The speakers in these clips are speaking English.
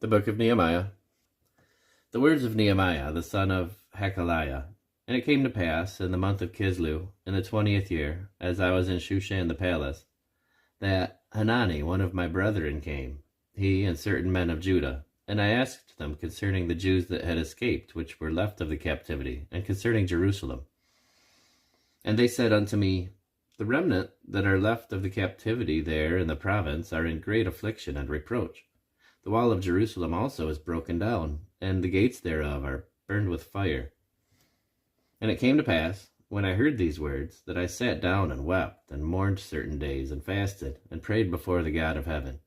The book of Nehemiah. The words of Nehemiah, the son of Hakaliah. And it came to pass, in the month of Kislew, in the 20th year, as I was in Shushan the palace, that Hanani, one of my brethren, came, he and certain men of Judah. And I asked them concerning the Jews that had escaped, which were left of the captivity, and concerning Jerusalem. And they said unto me, The remnant that are left of the captivity there in the province are in great affliction and reproach. The wall of Jerusalem also is broken down, and the gates thereof are burned with fire. And it came to pass, when I heard these words, that I sat down and wept, and mourned certain days, and fasted, and prayed before the God of heaven.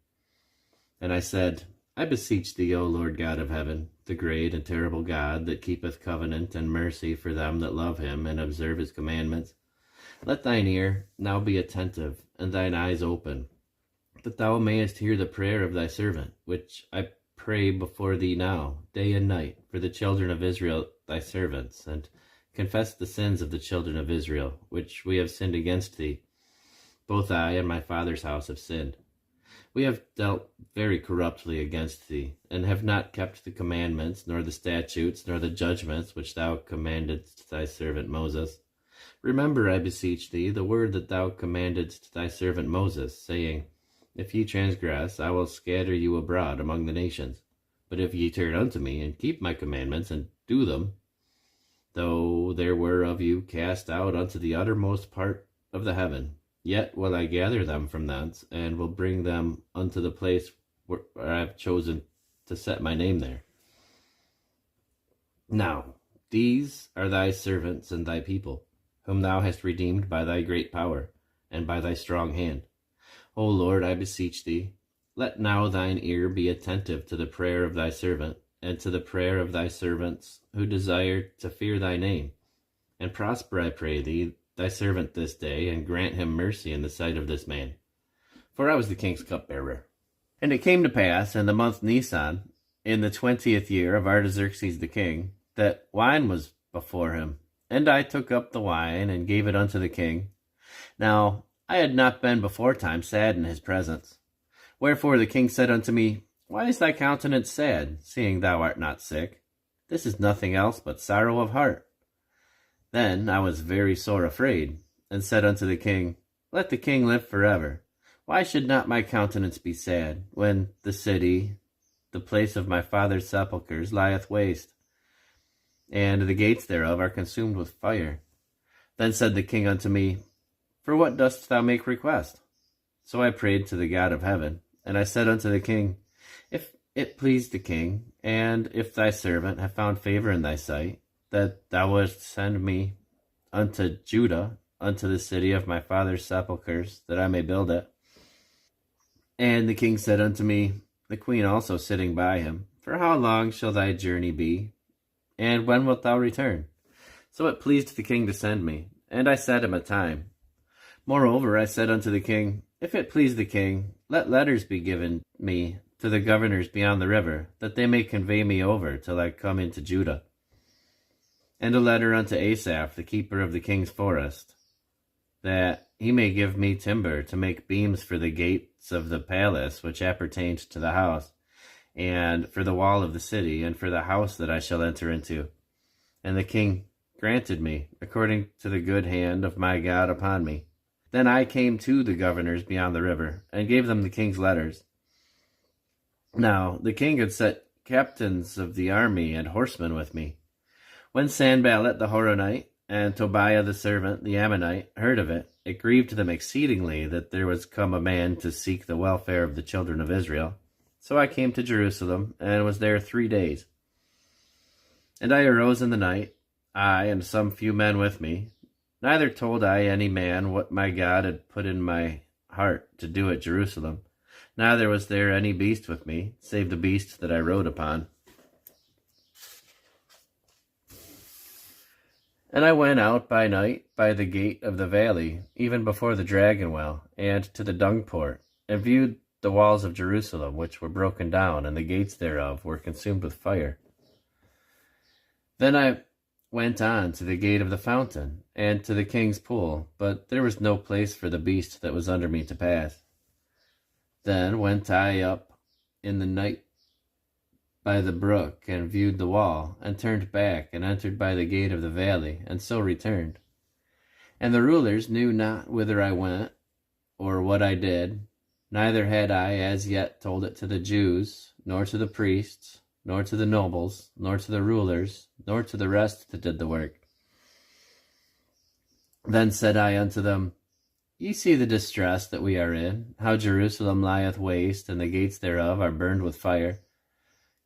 And I said, I beseech thee, O Lord God of heaven, the great and terrible God, that keepeth covenant and mercy for them that love him and observe his commandments, let thine ear now be attentive, and thine eyes open, that thou mayest hear the prayer of thy servant, which I pray before thee now, day and night, for the children of Israel thy servants, and confess the sins of the children of Israel, which we have sinned against thee. Both I and my father's house have sinned. We have dealt very corruptly against thee, and have not kept the commandments, nor the statutes, nor the judgments which thou commandedst thy servant Moses. Remember, I beseech thee, the word that thou commandedst thy servant Moses, saying, If ye transgress, I will scatter you abroad among the nations. But if ye turn unto me, and keep my commandments, and do them, though there were of you cast out unto the uttermost part of the heaven, yet will I gather them from thence, and will bring them unto the place where I have chosen to set my name there. Now, these are thy servants and thy people, whom thou hast redeemed by thy great power, and by thy strong hand. O Lord, I beseech thee, let now thine ear be attentive to the prayer of thy servant, and to the prayer of thy servants who desire to fear thy name. And prosper, I pray thee, thy servant this day, and grant him mercy in the sight of this man. For I was the king's cupbearer. And it came to pass in the month Nisan, in the 20th year of Artaxerxes the king, that wine was before him. And I took up the wine, and gave it unto the king. Now I had not been beforetime sad in his presence. Wherefore the king said unto me, Why is thy countenance sad, seeing thou art not sick? This is nothing else but sorrow of heart. Then I was very sore afraid, and said unto the king, Let the king live forever. Why should not my countenance be sad, when the city, the place of my father's sepulchres, lieth waste, and the gates thereof are consumed with fire? Then said the king unto me, For what dost thou make request? So I prayed to the God of heaven, and I said unto the king, If it please the king, and if thy servant have found favor in thy sight, that thou wouldst send me unto Judah, unto the city of my father's sepulchres, that I may build it. And the king said unto me, the queen also sitting by him, For how long shall thy journey be? And when wilt thou return? So it pleased the king to send me, and I set him a time. Moreover, I said unto the king, If it please the king, let letters be given me to the governors beyond the river, that they may convey me over till I come into Judah. And a letter unto Asaph, the keeper of the king's forest, that he may give me timber to make beams for the gates of the palace which appertained to the house, and for the wall of the city, and for the house that I shall enter into. And the king granted me, according to the good hand of my God upon me. Then I came to the governors beyond the river, and gave them the king's letters. Now the king had set captains of the army and horsemen with me. When Sanballat the Horonite, and Tobiah the servant, the Ammonite, heard of it, it grieved them exceedingly that there was come a man to seek the welfare of the children of Israel. So I came to Jerusalem, and was there 3 days. And I arose in the night, I and some few men with me. Neither told I any man what my God had put in my heart to do at Jerusalem. Neither was there any beast with me, save the beast that I rode upon. And I went out by night by the gate of the valley, even before the dragon well, and to the dung port, and viewed the walls of Jerusalem, which were broken down, and the gates thereof were consumed with fire. Then I went on to the gate of the fountain, and to the king's pool, but there was no place for the beast that was under me to pass. Then went I up in the night by the brook, and viewed the wall, and turned back, and entered by the gate of the valley, and so returned. And the rulers knew not whither I went, or what I did, neither had I as yet told it to the Jews, nor to the priests, nor to the nobles, nor to the rulers, nor to the rest that did the work. Then said I unto them, Ye see the distress that we are in, how Jerusalem lieth waste, and the gates thereof are burned with fire.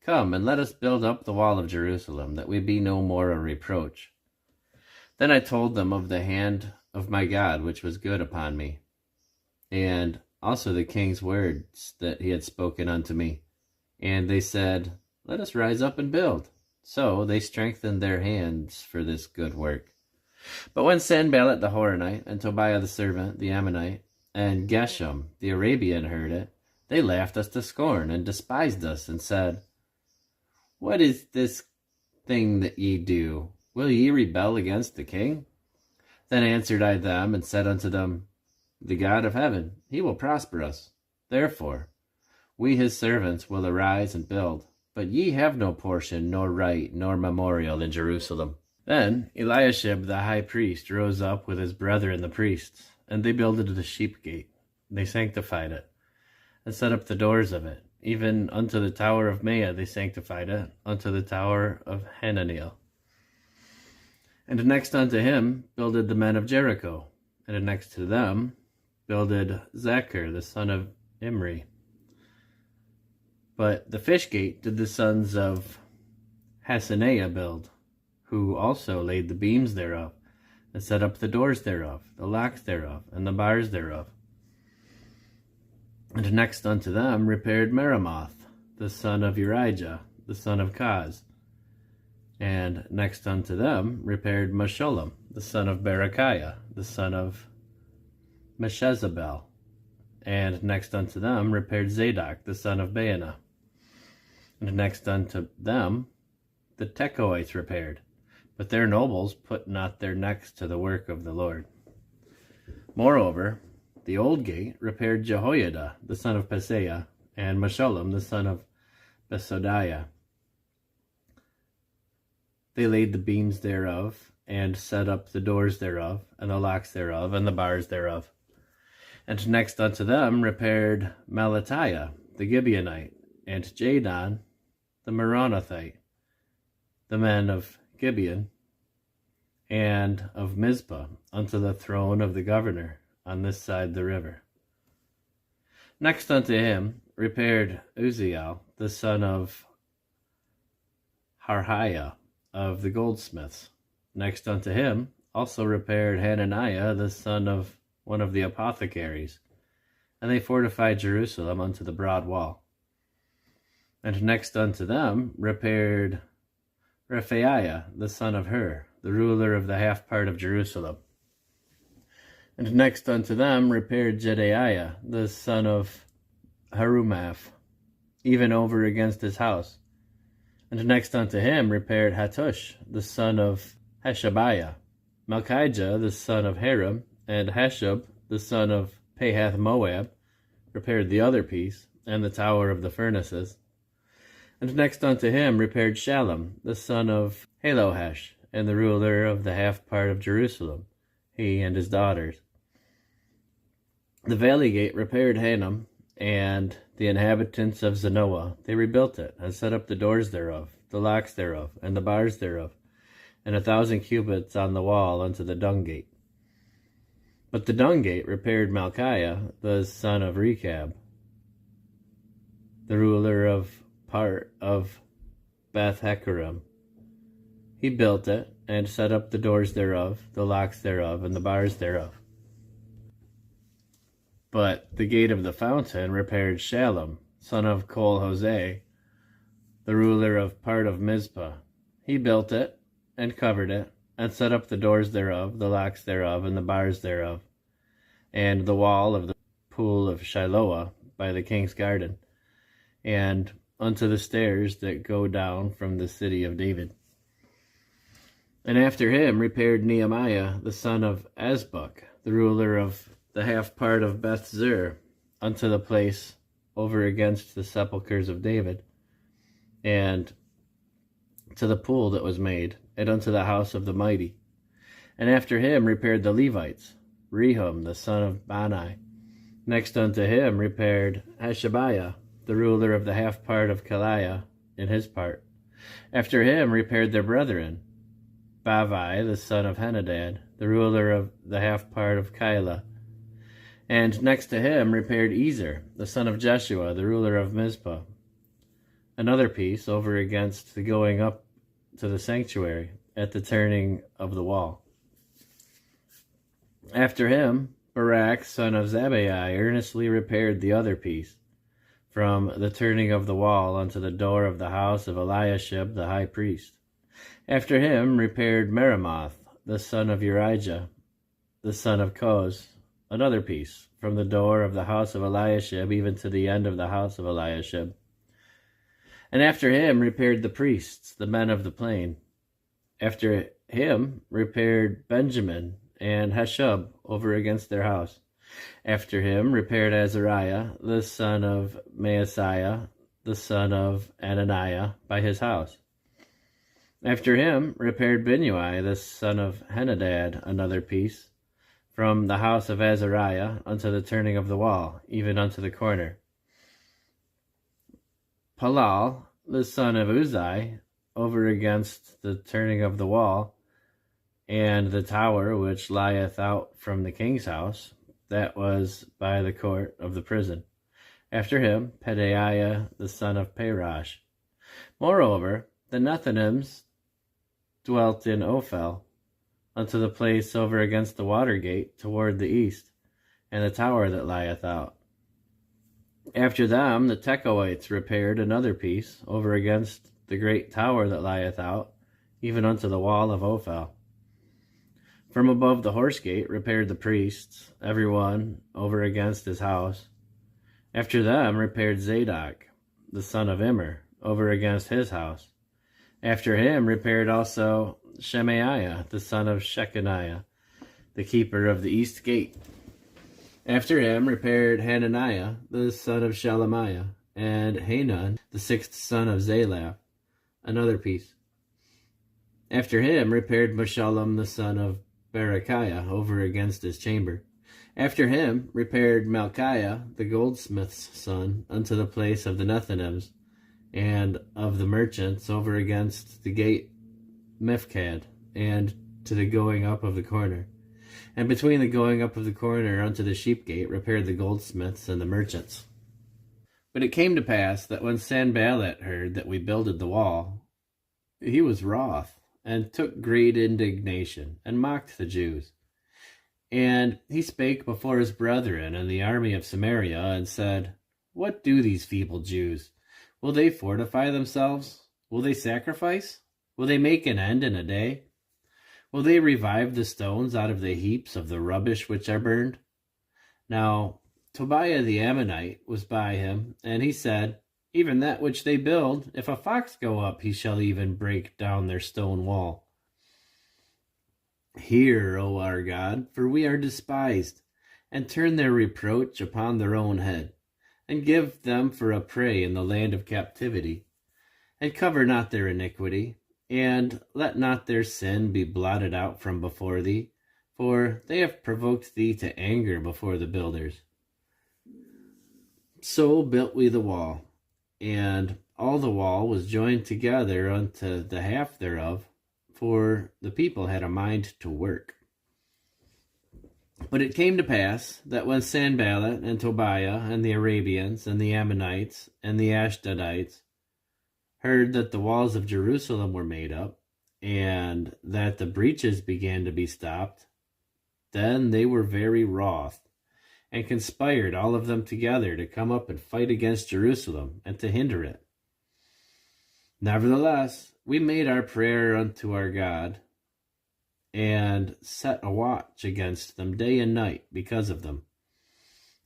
Come, and let us build up the wall of Jerusalem, that we be no more a reproach. Then I told them of the hand of my God, which was good upon me, and also the king's words that he had spoken unto me. And they said, Let us rise up and build. So they strengthened their hands for this good work. But when Sanballat the Horonite, and Tobiah the servant, the Ammonite, and Geshem the Arabian heard it, they laughed us to scorn, and despised us, and said, What is this thing that ye do? Will ye rebel against the king? Then answered I them, and said unto them, The God of heaven, he will prosper us. Therefore, we his servants will arise and build. But ye have no portion, nor right, nor memorial in Jerusalem. Then Eliashib the high priest rose up with his brethren the priests, and they builded the sheep gate. They sanctified it, and set up the doors of it. Even unto the tower of Mea they sanctified it, unto the tower of Hananiel. And next unto him builded the men of Jericho, and next to them builded Zachar the son of Imri. But the fish gate did the sons of Hasaneah build, who also laid the beams thereof, and set up the doors thereof, the locks thereof, and the bars thereof. And next unto them repaired Meremoth, the son of Urijah, the son of Kaz. And next unto them repaired Meshullam, the son of Berechiah, the son of Meshezabel. And next unto them repaired Zadok, the son of Baanah. And next unto them the Tekoites repaired, but their nobles put not their necks to the work of the Lord. Moreover, the old gate repaired Jehoiada, the son of Paseah, and Meshullam, the son of Besodiah. They laid the beams thereof, and set up the doors thereof, and the locks thereof, and the bars thereof. And next unto them repaired Melatiah, the Gibeonite, and Jadon, the Meronothite, the men of Gibeon, and of Mizpah, unto the throne of the governor on this side the river. Next unto him repaired Uzziel, the son of Harhiah, of the goldsmiths. Next unto him also repaired Hananiah, the son of one of the apothecaries, and they fortified Jerusalem unto the broad wall. And next unto them repaired Rephaiah, the son of Hur, the ruler of the half part of Jerusalem. And next unto them repaired Jedaiah, the son of Harumaph, even over against his house. And next unto him repaired Hattush, the son of Hashabiah, Malchijah, the son of Haram, and Hashub, the son of Pahath Moab, repaired the other piece, and the tower of the furnaces. And next unto him repaired Shallum, the son of Halohesh, and the ruler of the half part of Jerusalem, he and his daughters. The valley gate repaired Hanam, and the inhabitants of Zanoah. They rebuilt it, and set up the doors thereof, the locks thereof, and the bars thereof, and 1,000 cubits on the wall unto the dung gate. But the dung gate repaired Malchiah, the son of Rechab, the ruler of part of Beth Hecarim. He built it, and set up the doors thereof, the locks thereof, and the bars thereof. But the gate of the fountain repaired Shallum, son of Kol-Hoseh, the ruler of part of Mizpah. He built it, and covered it, and set up the doors thereof, the locks thereof, and the bars thereof, and the wall of the pool of Shiloah by the king's garden, and unto the stairs that go down from the city of David. And after him repaired Nehemiah, the son of Azbuk, the ruler of the half part of Beth-zur, unto the place over against the sepulchres of David. and to the pool that was made, and unto the house of the mighty. And after him repaired the Levites, Rehum the son of Bani. Next unto him repaired Hashabiah, the ruler of the half part of Kaliah, in his part. After him repaired their brethren, Bavai the son of Henadad, the ruler of the half part of Keilah. And next to him repaired Ezer, the son of Jeshua, the ruler of Mizpah. Another piece over against the going up to the sanctuary at the turning of the wall. After him, Barak, son of Zabbai, earnestly repaired the other piece, from the turning of the wall unto the door of the house of Eliashib the high priest. After him repaired Meremoth, the son of Urijah, the son of Koz, another piece, from the door of the house of Eliashib even to the end of the house of Eliashib. And after him repaired the priests, the men of the plain. After him repaired Benjamin and Hashub over against their house. After him repaired Azariah, the son of Maaseiah, the son of Ananiah, by his house. After him repaired Binnui, the son of Henadad, another piece, from the house of Azariah unto the turning of the wall, even unto the corner. Palal, the son of Uzai, over against the turning of the wall, and the tower which lieth out from the king's house, that was by the court of the prison. After him, Pedaiah, the son of Parash. Moreover, the Nethinims dwelt in Ophel, unto the place over against the water gate toward the east, and the tower that lieth out. After them the Tekoites repaired another piece over against the great tower that lieth out, even unto the wall of Ophel. From above the horse gate repaired the priests, every one over against his house. After them repaired Zadok, the son of Immer, over against his house. After him repaired also Shemaiah, the son of Shechaniah, the keeper of the east gate. After him repaired Hananiah, the son of Shelemiah, and Hanan, the sixth son of Zalaph, another piece. After him repaired Meshullam, the son of Berechiah, over against his chamber. After him repaired Malchiah, the goldsmith's son, unto the place of the Nethinims, and of the merchants, over against the gate Mifkad, and to the going up of the corner. And between the going up of the corner unto the sheep gate repaired the goldsmiths and the merchants. But it came to pass that when Sanballat heard that we builded the wall, he was wroth, and took great indignation, and mocked the Jews. And he spake before his brethren in the army of Samaria, and said, What do these feeble Jews? Will they fortify themselves? Will they sacrifice? Will they make an end in a day? Will they revive the stones out of the heaps of the rubbish which are burned? Now Tobiah the Ammonite was by him, and he said, Even that which they build, if a fox go up, he shall even break down their stone wall. Hear, O our God, for we are despised, and turn their reproach upon their own head, and give them for a prey in the land of captivity, and cover not their iniquity, and let not their sin be blotted out from before thee, for they have provoked thee to anger before the builders. So built we the wall, and all the wall was joined together unto the half thereof, for the people had a mind to work. But it came to pass that when Sanballat and Tobiah and the Arabians and the Ammonites and the Ashdodites heard that the walls of Jerusalem were made up, and that the breaches began to be stopped, then they were very wroth, and conspired all of them together to come up and fight against Jerusalem, and to hinder it. Nevertheless, we made our prayer unto our God, and set a watch against them day and night because of them.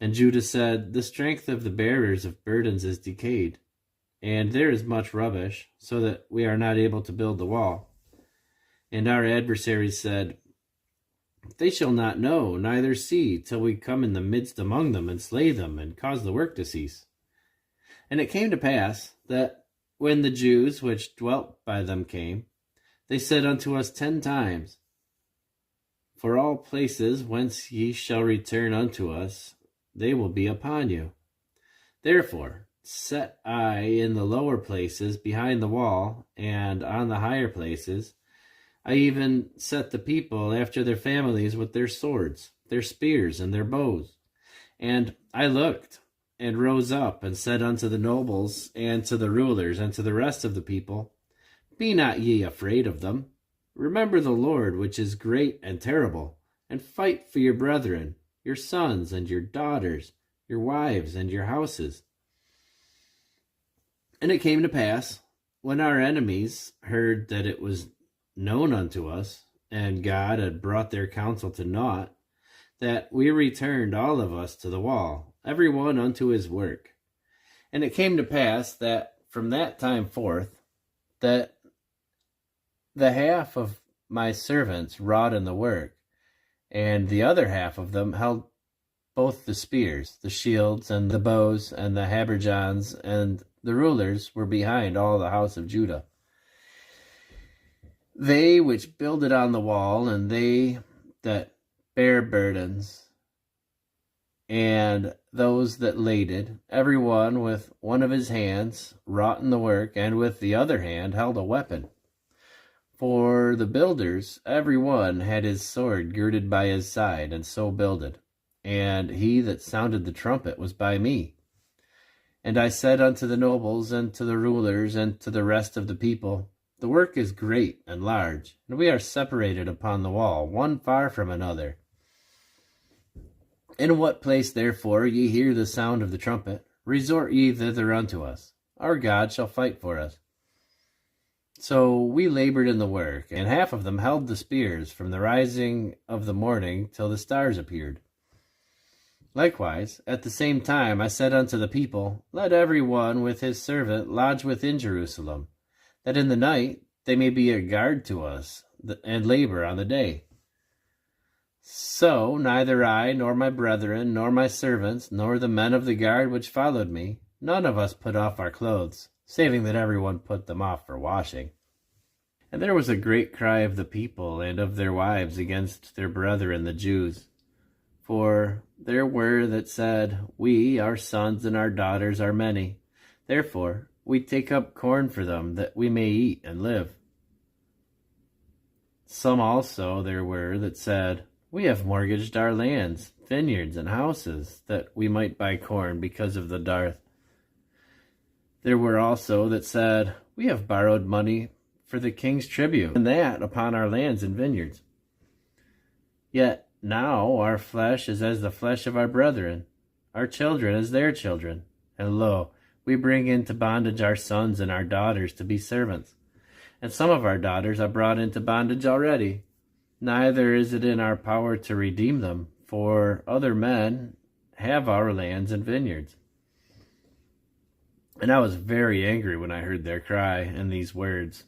And Judah said, The strength of the bearers of burdens is decayed, and there is much rubbish, so that we are not able to build the wall. And our adversaries said, They shall not know, neither see, till we come in the midst among them, and slay them, and cause the work to cease. And it came to pass that when the Jews which dwelt by them came, they said unto us 10 times, For all places whence ye shall return unto us, they will be upon you. Therefore set I in the lower places behind the wall, and on the higher places I even set the people after their families with their swords, their spears, and their bows. And I looked, and rose up, and said unto the nobles, and to the rulers, and to the rest of the people, Be not ye afraid of them. Remember the Lord, which is great and terrible, and fight for your brethren, your sons and your daughters, your wives and your houses. And it came to pass, when our enemies heard that it was known unto us, and God had brought their counsel to naught, that we returned all of us to the wall, every one unto his work. And it came to pass that from that time forth, that the half of my servants wrought in the work, and the other half of them held both the spears, the shields, and the bows, and the habergeons, and the rulers were behind all the house of Judah. They which builded on the wall, and they that bare burdens, and those that laded, every one with one of his hands wrought in the work, and with the other hand held a weapon. For the builders, every one had his sword girded by his side, and so builded. And he that sounded the trumpet was by me. And I said unto the nobles, and to the rulers, and to the rest of the people, The work is great and large, and we are separated upon the wall, one far from another. In what place, therefore, ye hear the sound of the trumpet, resort ye thither unto us. Our God shall fight for us. So we labored in the work, and half of them held the spears from the rising of the morning till the stars appeared. Likewise, at the same time I said unto the people, Let every one with his servant lodge within Jerusalem, that in the night they may be a guard to us, and labor on the day. So neither I, nor my brethren, nor my servants, nor the men of the guard which followed me, none of us put off our clothes, saving that every one put them off for washing. And there was a great cry of the people and of their wives against their brethren the Jews. For there were that said, We, our sons and our daughters, are many. Therefore we take up corn for them, that we may eat and live. Some also there were that said, We have mortgaged our lands, vineyards, and houses, that we might buy corn because of the dearth. There were also that said, We have borrowed money for the king's tribute, and that upon our lands and vineyards. Yet now our flesh is as the flesh of our brethren, our children as their children. And lo, we bring into bondage our sons and our daughters to be servants. And some of our daughters are brought into bondage already. Neither is it in our power to redeem them, for other men have our lands and vineyards. And I was very angry when I heard their cry and these words.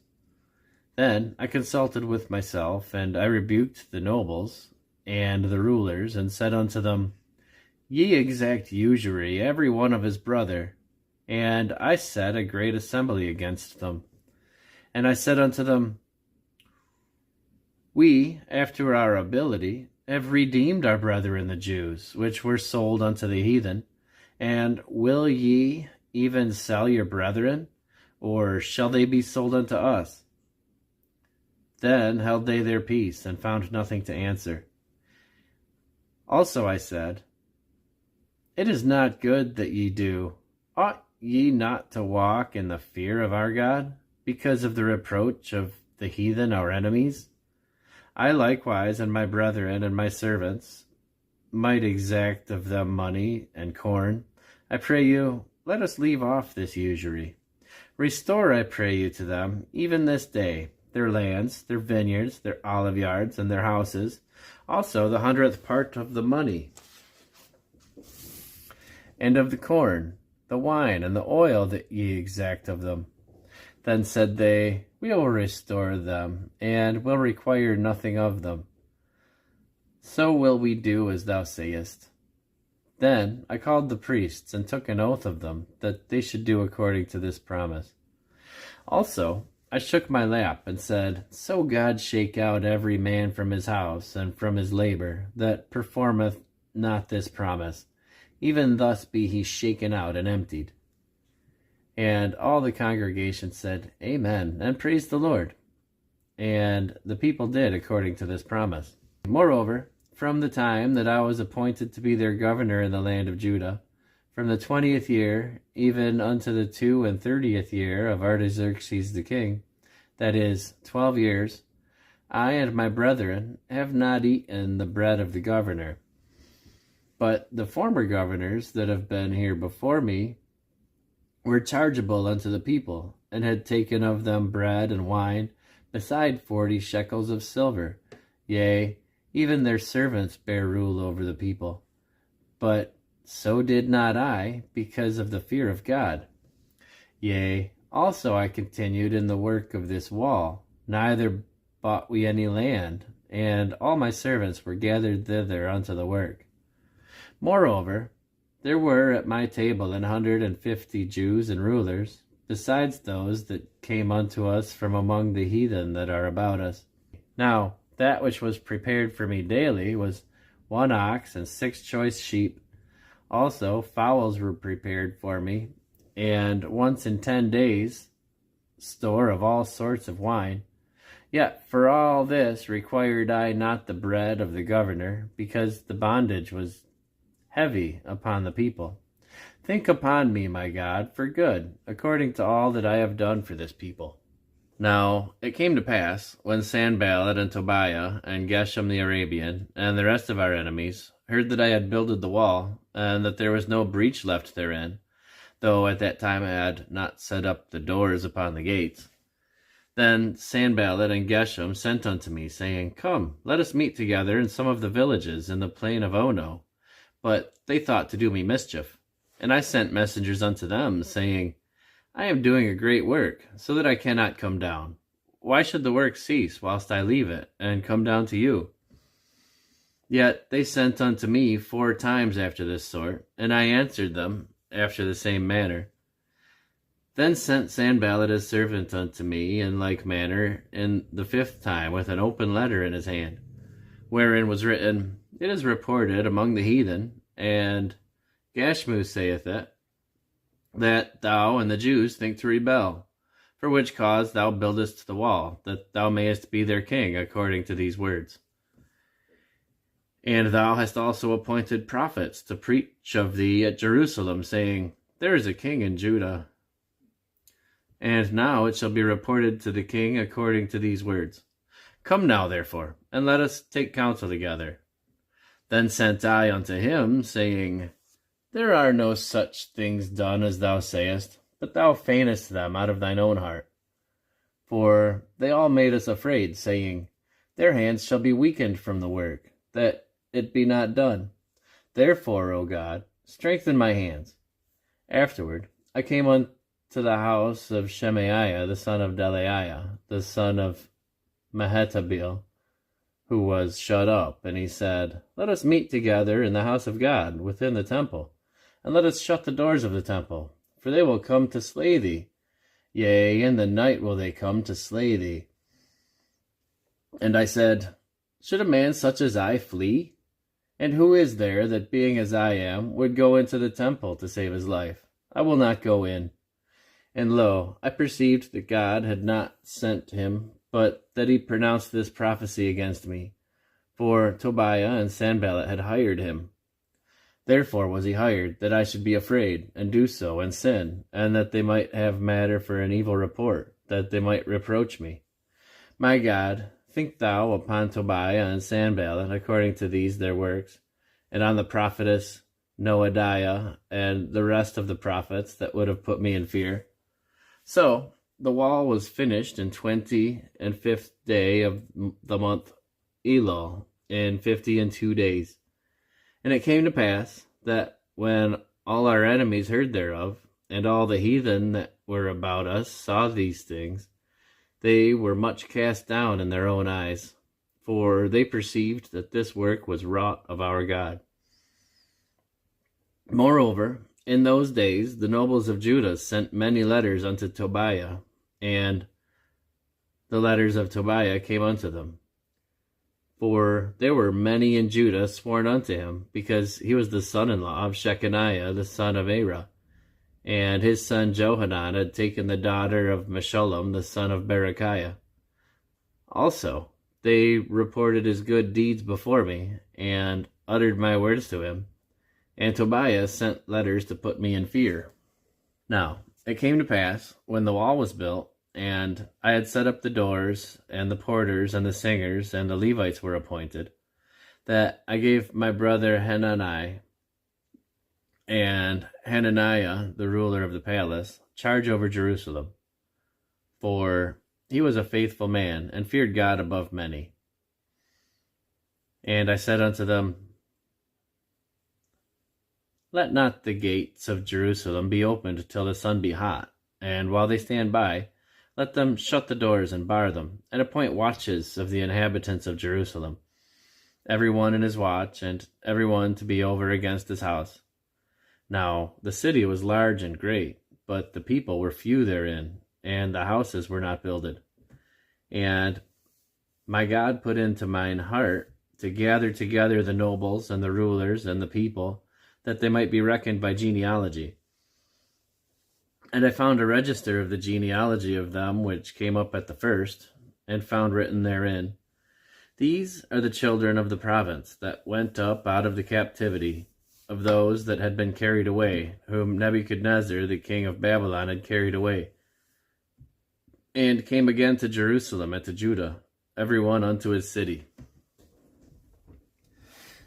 Then I consulted with myself, and I rebuked the nobles and the rulers, and said unto them, Ye exact usury, every one of his brother. And I set a great assembly against them. And I said unto them, We, after our ability, have redeemed our brethren the Jews, which were sold unto the heathen. And will ye even sell your brethren, or shall they be sold unto us? Then held they their peace, and found nothing to answer. Also I said, It is not good that ye do. Ought ye not to walk in the fear of our God, because of the reproach of the heathen our enemies? I likewise, and my brethren and my servants, might exact of them money and corn. I pray you, let us leave off this usury. Restore, I pray you, to them, even this day, their lands, their vineyards, their olive yards, and their houses, also the 100th part of the money, and of the corn, the wine, and the oil that ye exact of them. Then said they, We will restore them, and will require nothing of them. So will we do as thou sayest. Then I called the priests, and took an oath of them, that they should do according to this promise. Also, I shook my lap and said, So God shake out every man from his house and from his labor, that performeth not this promise. Even thus be he shaken out and emptied. And all the congregation said, Amen, and praised the Lord. And the people did according to this promise. Moreover, from the time that I was appointed to be their governor in the land of Judah, from the 20th year even unto the 32nd year of Artaxerxes the king, that is, 12 years, I and my brethren have not eaten the bread of the governor. But the former governors that have been here before me were chargeable unto the people, and had taken of them bread and wine, beside 40 shekels of silver. Yea, even their servants bear rule over the people. But so did not I, because of the fear of God. Yea, also I continued in the work of this wall, neither bought we any land, and all my servants were gathered thither unto the work. Moreover, there were at my table 150 Jews and rulers, besides those that came unto us from among the heathen that are about us. Now, that which was prepared for me daily was 1 ox and 6 choice sheep. Also, fowls were prepared for me, and once in 10 days store of all sorts of wine. Yet for all this required I not the bread of the governor, because the bondage was heavy upon the people. Think upon me, my God, for good, according to all that I have done for this people. Now it came to pass, when Sanballat and Tobiah and Geshem the Arabian and the rest of our enemies heard that I had builded the wall, and that there was no breach left therein, though at that time I had not set up the doors upon the gates. Then Sanballat and Geshem sent unto me, saying, Come, let us meet together in some of the villages in the plain of Ono. But they thought to do me mischief. And I sent messengers unto them, saying, I am doing a great work, so that I cannot come down. Why should the work cease whilst I leave it, and come down to you? Yet they sent unto me 4 times after this sort, and I answered them after the same manner. Then sent Sanballat his servant unto me in like manner in the 5th time, with an open letter in his hand, wherein was written, It is reported among the heathen, and Gashmu saith it, that thou and the Jews think to rebel, for which cause thou buildest the wall, that thou mayest be their king, according to these words. And thou hast also appointed prophets to preach of thee at Jerusalem, saying, There is a king in Judah. And now it shall be reported to the king according to these words. Come now, therefore, and let us take counsel together. Then sent I unto him, saying, There are no such things done as thou sayest, but thou feignest them out of thine own heart. For they all made us afraid, saying, Their hands shall be weakened from the work, that it be not done. Therefore, O God, strengthen my hands. Afterward I came unto the house of Shemaiah, the son of Delaiah, the son of Mehetabeel, who was shut up, and he said, Let us meet together in the house of God, within the temple, and let us shut the doors of the temple, for they will come to slay thee. Yea, in the night will they come to slay thee. And I said, Should a man such as I flee? And who is there that, being as I am, would go into the temple to save his life? I will not go in. And lo, I perceived that God had not sent him, but that he pronounced this prophecy against me. For Tobiah and Sanballat had hired him. Therefore was he hired, that I should be afraid, and do so, and sin, and that they might have matter for an evil report, that they might reproach me. My God, think thou upon Tobiah and Sanballat, according to these their works, and on the prophetess Noadiah, and the rest of the prophets that would have put me in fear. So the wall was finished in 25th day of the month Elul, in 52 days. And it came to pass that when all our enemies heard thereof, and all the heathen that were about us saw these things, they were much cast down in their own eyes, for they perceived that this work was wrought of our God. Moreover, in those days the nobles of Judah sent many letters unto Tobiah, and the letters of Tobiah came unto them. For there were many in Judah sworn unto him, because he was the son-in-law of Shechaniah the son of Era, and his son Johanan had taken the daughter of Meshullam the son of Berechiah. Also, they reported his good deeds before me, and uttered my words to him, and Tobiah sent letters to put me in fear. Now, it came to pass, when the wall was built, and I had set up the doors, and the porters, and the singers, and the Levites were appointed, that I gave my brother Hanani and Hananiah, the ruler of the palace, charge over Jerusalem. For he was a faithful man, and feared God above many. And I said unto them, Let not the gates of Jerusalem be opened till the sun be hot, and while they stand by, let them shut the doors and bar them, and appoint watches of the inhabitants of Jerusalem, every one in his watch, and every one to be over against his house. Now the city was large and great, but the people were few therein, and the houses were not builded. And my God put into mine heart to gather together the nobles and the rulers and the people, that they might be reckoned by genealogy. And I found a register of the genealogy of them which came up at the first, and found written therein, These are the children of the province that went up out of the captivity, of those that had been carried away, whom Nebuchadnezzar the king of Babylon had carried away, and came again to Jerusalem and to Judah, every one unto his city.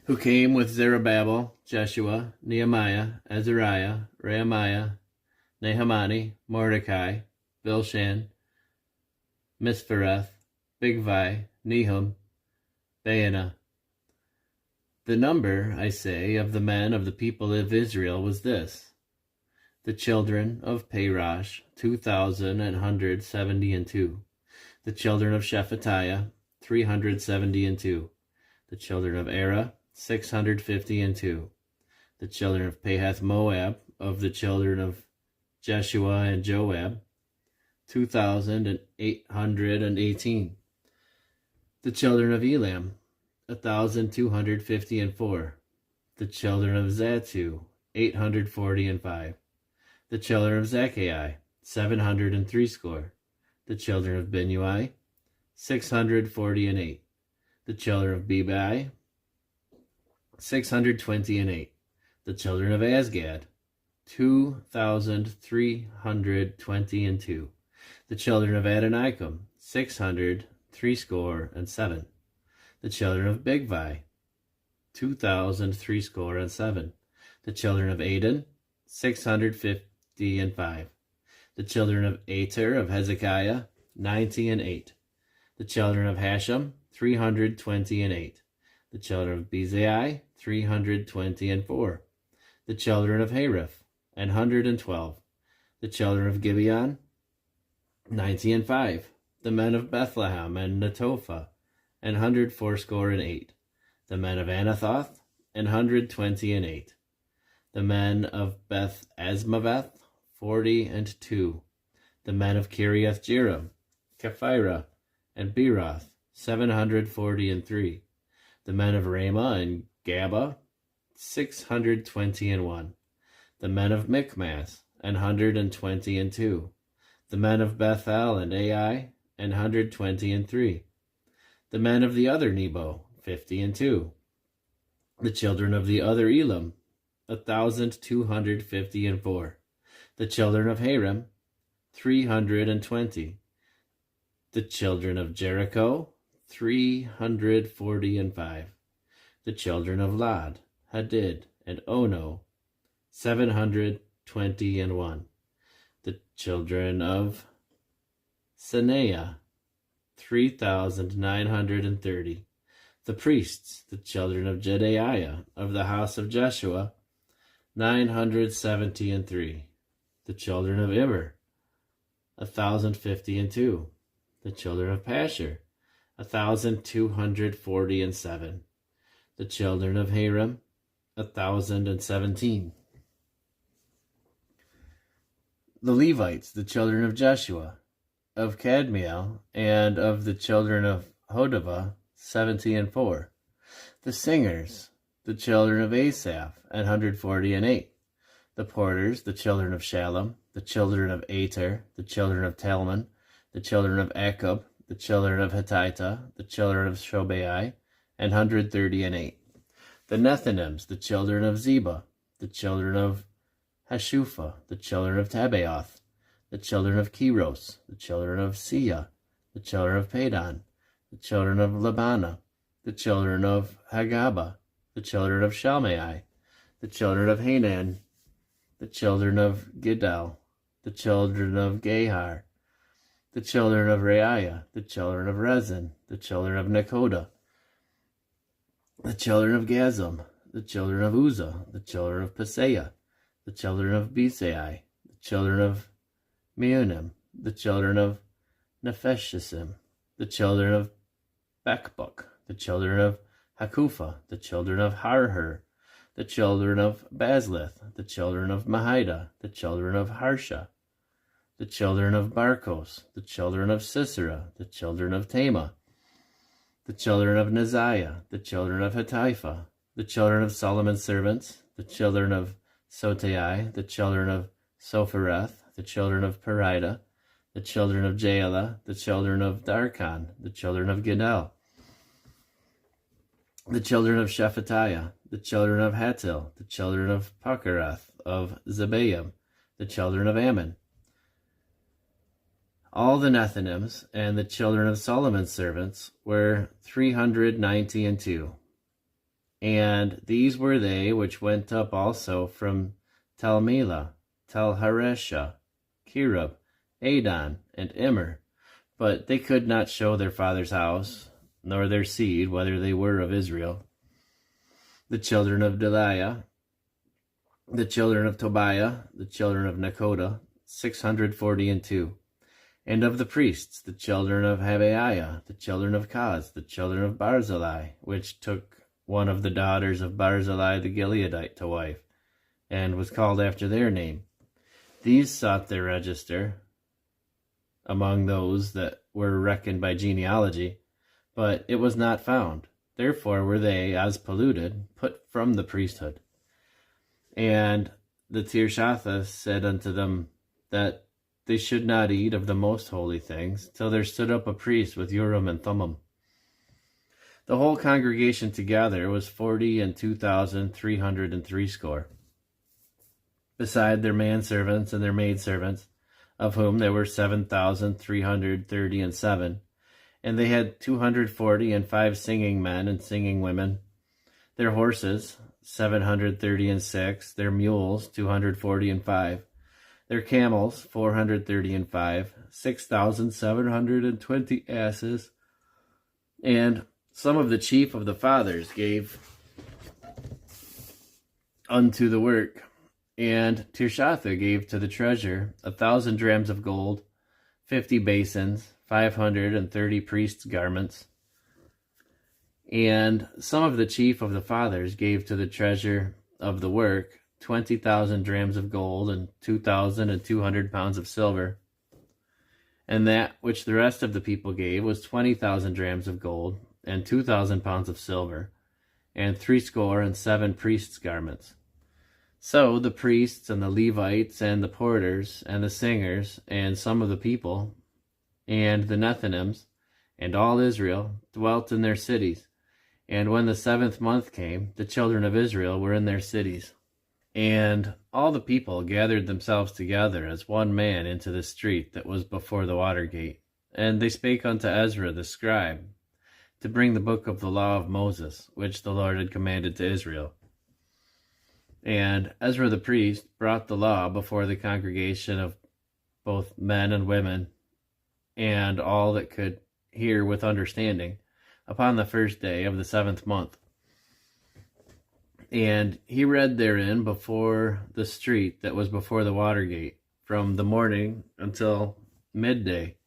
Who came with Zerubbabel, Jeshua, Nehemiah, Azariah, Rehemiah, Nehemani, Mordecai, Bilshan, Misphereth, Bigvai, Nehum, Baanah. The number, I say, of the men of the people of Israel was this: the children of Parosh, 2,172. The children of Shephatiah, 372. The children of Era, 652. The children of Pahath Moab, of the children of Jeshua and Joab, 2,818. The children of Elam, 1,254. The children of Zatu, 845. The children of Zacchaei, 703 score. The children of Binnui, 648. The children of Bebai, 628. The children of Asgad, 2,322. The children of Adonikam, 603 score and 7. The children of Bigvai, 2,003 score and 7. The children of Adon, 655. The children of Ater of Hezekiah, 90 The children of Hashem, 328. The children of Bezai, 324. The children of Hariph, 112. The children of Gibeon, 90. The men of Bethlehem and Netophah, 184. The men of Anathoth, 128. The men of Beth Asmaveth, 42. The men of Kiriath Jearim, Kephirah, and Beeroth, 743. The men of Ramah and Gaba, 621. The men of Michmas, 122. The men of Bethel and Ai, 123. The men of the other Nebo, 52. The children of the other Elam, 1,254. The children of Harim, 320. The children of Jericho, 345. The children of Lod, Hadid, and Ono, 721. The children of Senaiah, 3,930. The priests, the children of Jedaiah, of the house of Jeshua, 973. The children of Immer, 1,052. The children of Pashur, 1,247. The children of Harim, 1,017. The Levites, the children of Jeshua, of Kadmiel, and of the children of Hodavah, 70 and 4. The singers, the children of Asaph, 140 and 8. The porters, the children of Shallum, the children of Ater, the children of Talmon, the children of Akub, the children of Hittita, the children of Shobai, 130 and 8. The Nethinims, the children of Zeba, the children of Hashupha, the children of Tabaoth, the children of Keros, the children of Sia, the children of Padon, the children of Labana, the children of Hagaba, the children of Shalmai, the children of Hanan, the children of Gidal, the children of Gahar, the children of Reiah, the children of Rezin, the children of Nekoda, the children of Gazam, the children of Uzzah, the children of Paseah, the children of Besai, the children of Meunim, the children of Nepheshisim, the children of Bakbuk, the children of Hakupha, the children of Harher, the children of Bazlith, the children of Mahida, the children of Harsha, the children of Barkos, the children of Sisera, the children of Tema, the children of Neziah, the children of Hatipha, the children of Solomon's servants, the children of Sotai, the children of Sophereth, the children of Perida, the children of Jaela, the children of Darkon, the children of Gidel, the children of Shephatiah, the children of Hatil, the children of Pakarath, of Zebaim, the children of Ammon. All the Nethinims and the children of Solomon's servants were 390 and 2. And these were they which went up also from Telmela, Telharesha, Kirub, Adon, and Immer, but they could not show their father's house, nor their seed, whether they were of Israel. The children of Deliah, the children of Tobiah, the children of Nekoda, 640 and 2. And of the priests, the children of Habaiah, the children of Kaz, the children of Barzillai, which took one of the daughters of Barzillai the Gileadite to wife, and was called after their name. These sought their register among those that were reckoned by genealogy, but it was not found. Therefore were they, as polluted, put from the priesthood. And the Tirshatha said unto them that they should not eat of the most holy things, till there stood up a priest with Urim and Thummim. The whole congregation together was 40,002,360, beside their manservants and their maidservants, of whom there were 7,337, and they had 245 singing men and singing women. Their horses, 736, their mules, 245, their camels, 435, 6,720 asses, and some of the chief of the fathers gave unto the work. And Tirshatha gave to the treasure 1,000 drams of gold, 50 basins, 530 priests' garments. And some of the chief of the fathers gave to the treasure of the work 20,000 drams of gold and 2,200 pounds of silver. And that which the rest of the people gave was 20,000 drams of gold and 2,000 pounds of silver, and 67 priests' garments. So the priests and the Levites and the porters and the singers and some of the people and the Nethinims and all Israel dwelt in their cities. And when the 7th month came, the children of Israel were in their cities. And all the people gathered themselves together as one man into the street that was before the water gate. And they spake unto Ezra the scribe to bring the book of the law of Moses, which the Lord had commanded to Israel. And Ezra the priest brought the law before the congregation of both men and women, and all that could hear with understanding, upon the 1st day of the 7th month. And he read therein before the street that was before the water gate, from the morning until midday,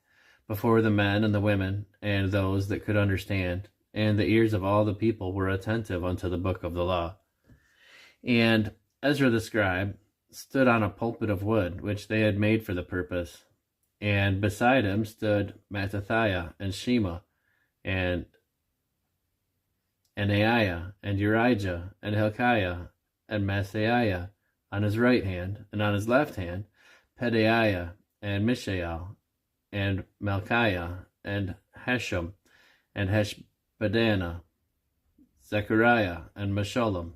before the men and the women, and those that could understand, and the ears of all the people were attentive unto the book of the law. And Ezra the scribe stood on a pulpit of wood, which they had made for the purpose, And beside him stood Mattathiah and Shema and Anaiah and Urijah and Hilkiah and Maaseiah on his right hand, and on his left hand Pedaiah and Mishael and Malchiah and Hashem and Heshbaddanah, Zechariah and Meshullam.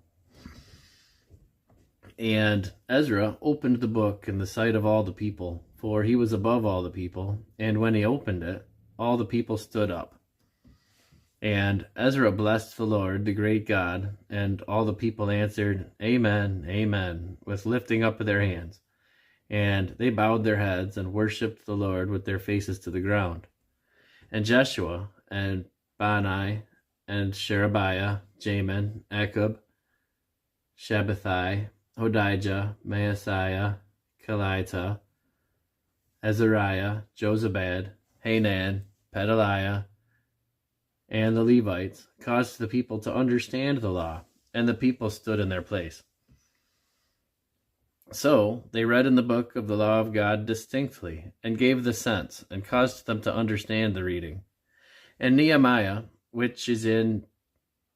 And Ezra opened the book in the sight of all the people, for he was above all the people, and when he opened it, all the people stood up. And Ezra blessed the Lord, the great God, and all the people answered, Amen, Amen, with lifting up of their hands. And they bowed their heads and worshipped the Lord with their faces to the ground. And Jeshua and Bani and Sherebiah, Jamin, Akub, Shabbathai, Hodijah, Maaseiah, Kelita, Azariah, Jozabad, Hanan, Pedaliah, and the Levites caused the people to understand the law, and the people stood in their place. So they read in the book of the law of God distinctly, and gave the sense, and caused them to understand the reading. And Nehemiah, which is in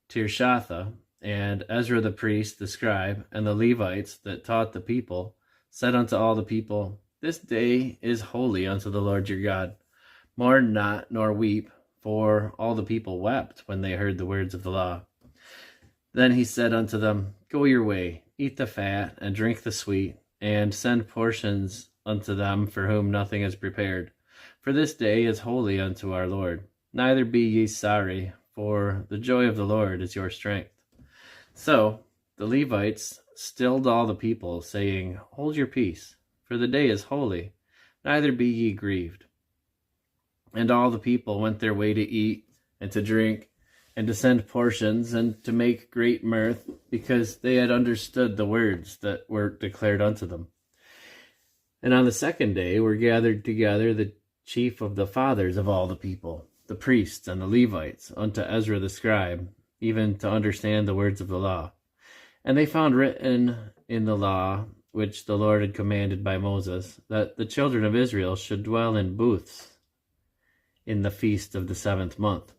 Tirshatha, and Ezra the priest, the scribe, and the Levites that taught the people, said unto all the people, This day is holy unto the Lord your God. Mourn not, nor weep, for all the people wept when they heard the words of the law. Then he said unto them, Go your way, eat the fat, and drink the sweet, and send portions unto them for whom nothing is prepared. For this day is holy unto our Lord. Neither be ye sorry, for the joy of the Lord is your strength. So the Levites stilled all the people, saying, Hold your peace, for the day is holy, neither be ye grieved. And all the people went their way to eat and to drink, and to send portions, and to make great mirth, because they had understood the words that were declared unto them. And on the second day were gathered together the chief of the fathers of all the people, the priests and the Levites, unto Ezra the scribe, even to understand the words of the law. And they found written in the law, which the Lord had commanded by Moses, that the children of Israel should dwell in booths in the feast of the 7th month,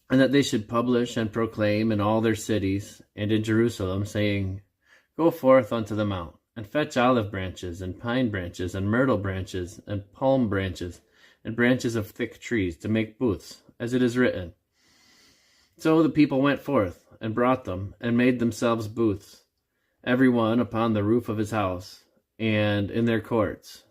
and that they should publish and proclaim in all their cities and in Jerusalem, saying, Go forth unto the mount, and fetch olive branches, and pine branches, and myrtle branches, and palm branches, and branches of thick trees, to make booths, as it is written. So the people went forth, and brought them, and made themselves booths, every one upon the roof of his house, and in their courts,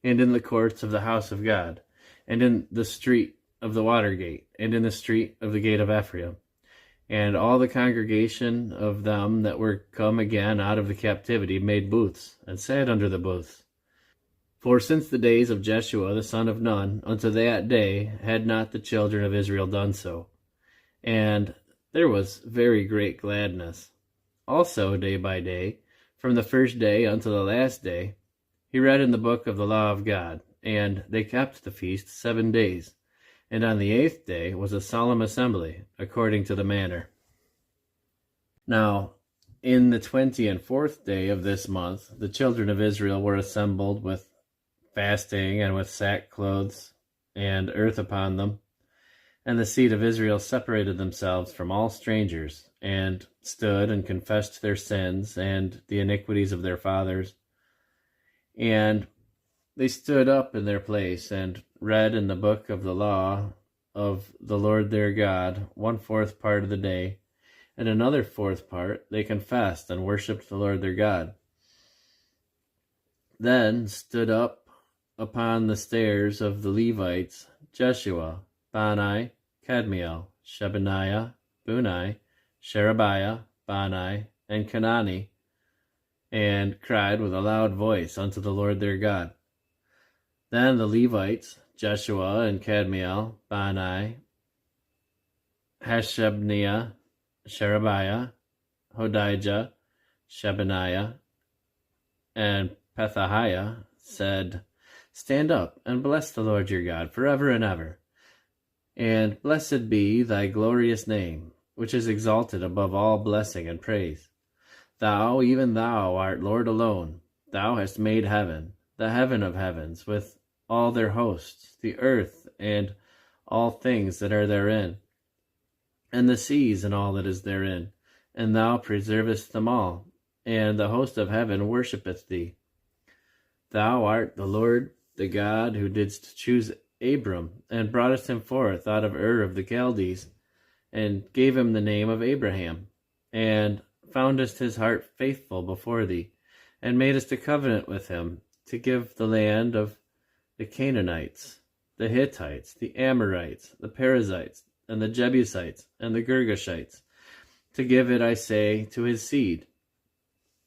and in the courts of the house of God, and in the street of the water gate, and in the street of the gate of Ephraim. And all the congregation of them that were come again out of the captivity made booths, and sat under the booths. For since the days of Jeshua the son of Nun unto that day had not the children of Israel done so. And there was very great gladness. Also day by day, from the first day unto the last day, he read in the book of the law of God, and they kept the feast 7 days. And on the 8th day was a solemn assembly, according to the manner. Now, in the 24th day of this month, the children of Israel were assembled with fasting and with sackcloths and earth upon them. And the seed of Israel separated themselves from all strangers, and stood and confessed their sins and the iniquities of their fathers. And they stood up in their place, and read in the book of the law of the Lord their God 1/4 part of the day, and another 4th part they confessed and worshipped the Lord their God. Then stood up upon the stairs of the Levites Jeshua, Bani, Kadmiel, Shebaniah, Bunai, Sherebiah, Bani, and Kenani, and cried with a loud voice unto the Lord their God. Then the Levites, Jeshua and Kadmiel, Bani, Hashabniah, Sherebiah, Hodijah, Shebaniah, and Pethahiah, said, Stand up and bless the Lord your God forever and ever. And blessed be thy glorious name, which is exalted above all blessing and praise. Thou, even thou, art Lord alone. Thou hast made heaven, the heaven of heavens with all their hosts, the earth and all things that are therein, and the seas and all that is therein, and thou preservest them all, and the host of heaven worshippeth thee. Thou art the Lord, the God, who didst choose Abram, and broughtest him forth out of Ur of the Chaldees, and gave him the name of Abraham, and foundest his heart faithful before thee, and madest a covenant with him, to give the land of the Canaanites, the Hittites, the Amorites, the Perizzites, and the Jebusites, and the Girgashites, to give it, I say, to his seed.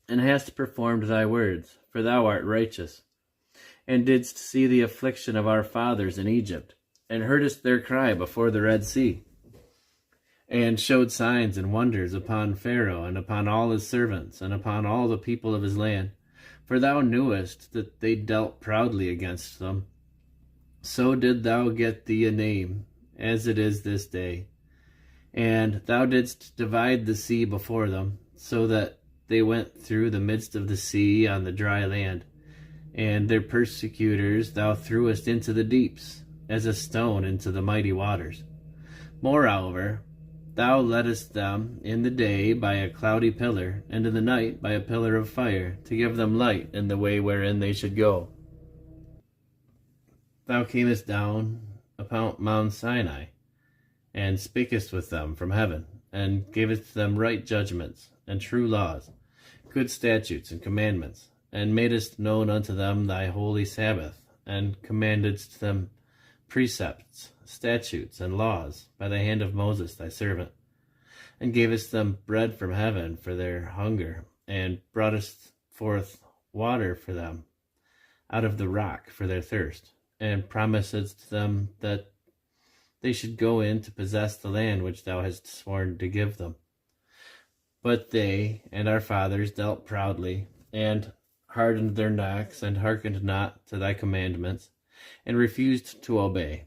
And hast performed thy words, for thou art righteous, and didst see the affliction of our fathers in Egypt, and heardest their cry before the Red Sea, and showed signs and wonders upon Pharaoh, and upon all his servants, and upon all the people of his land. For thou knewest that they dealt proudly against them. So did thou get thee a name, as it is this day. And thou didst divide the sea before them, so that they went through the midst of the sea on the dry land. And their persecutors thou threwest into the deeps, as a stone into the mighty waters. Moreover, thou leddest them in the day by a cloudy pillar, and in the night by a pillar of fire, to give them light in the way wherein they should go. Thou camest down upon Mount Sinai, and spakest with them from heaven, and gavest them right judgments, and true laws, good statutes and commandments, and madest known unto them thy holy Sabbath, and commandedst them precepts, statutes, and laws by the hand of Moses thy servant, and gavest them bread from heaven for their hunger, and broughtest forth water for them out of the rock for their thirst, and promisedst them that they should go in to possess the land which thou hast sworn to give them. But they and our fathers dealt proudly, and hardened their necks, and hearkened not to thy commandments, and refused to obey.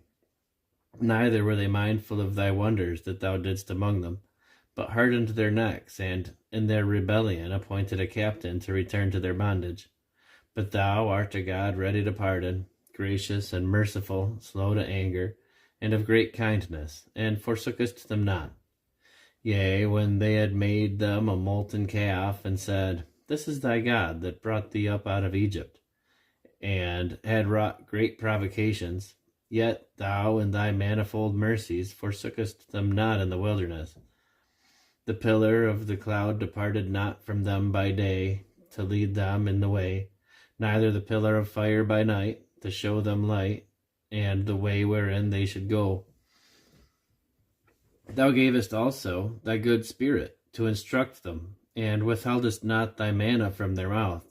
Neither were they mindful of thy wonders that thou didst among them, but hardened their necks, and in their rebellion appointed a captain to return to their bondage. But thou art a God ready to pardon, gracious and merciful, slow to anger, and of great kindness, and forsookest them not. Yea, when they had made them a molten calf, and said, This is thy God that brought thee up out of Egypt, and had wrought great provocations, yet thou in thy manifold mercies forsookest them not in the wilderness. The pillar of the cloud departed not from them by day, to lead them in the way, neither the pillar of fire by night, to show them light, and the way wherein they should go. Thou gavest also thy good spirit to instruct them, and withheldest not thy manna from their mouth,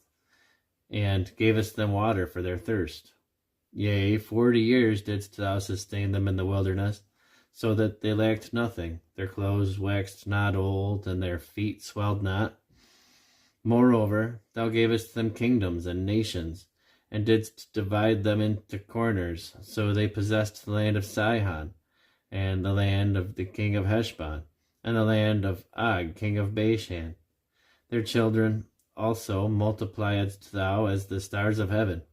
and gavest them water for their thirst. Yea, 40 years didst thou sustain them in the wilderness, so that they lacked nothing. Their clothes waxed not old, and their feet swelled not. Moreover, thou gavest them kingdoms and nations, and didst divide them into corners, so they possessed the land of Sihon, and the land of the king of Heshbon, and the land of Og, king of Bashan. Their children also multipliedst thou as the stars of heaven,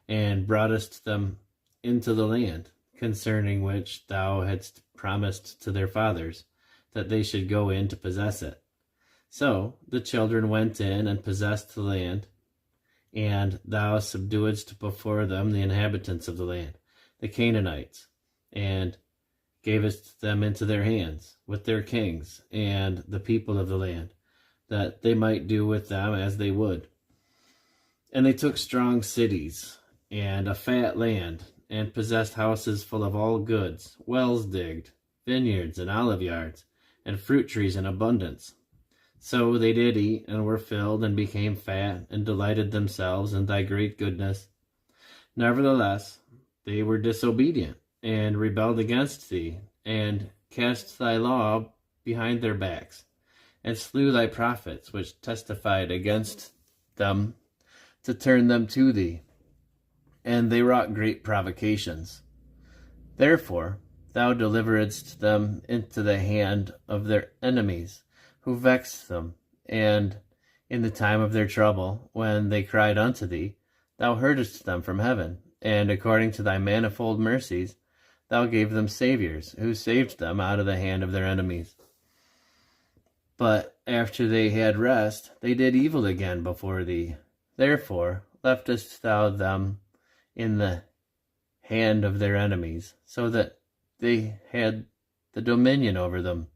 and broughtest them into the land, concerning which thou hadst promised to their fathers, that they should go in to possess it. So the children went in and possessed the land, and thou subduedst before them the inhabitants of the land, the Canaanites, and gavest them into their hands, with their kings, and the people of the land, that they might do with them as they would. And they took strong cities, and a fat land, and possessed houses full of all goods, wells digged, vineyards and olive yards, and fruit trees in abundance. So they did eat, and were filled, and became fat, and delighted themselves in thy great goodness. Nevertheless, they were disobedient, and rebelled against thee, and cast thy law behind their backs, and slew thy prophets, which testified against them, to turn them to thee. And they wrought great provocations. Therefore thou deliveredst them into the hand of their enemies, who vexed them, and in the time of their trouble, when they cried unto thee, thou heardest them from heaven, and according to thy manifold mercies, thou gave them saviors, who saved them out of the hand of their enemies. But after they had rest, they did evil again before thee. Therefore leftest thou them in the hand of their enemies, so that they had the dominion over them.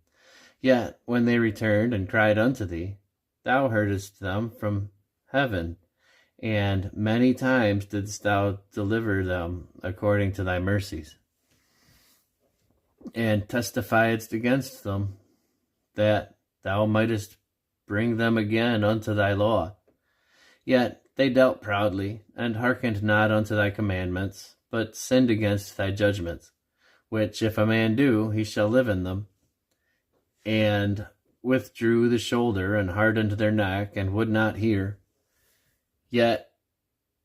Yet when they returned and cried unto thee, thou heardest them from heaven, and many times didst thou deliver them according to thy mercies, and testifiedst against them, that thou mightest bring them again unto thy law. Yet they dealt proudly, and hearkened not unto thy commandments, but sinned against thy judgments, which if a man do, he shall live in them, and withdrew the shoulder, and hardened their neck, and would not hear. Yet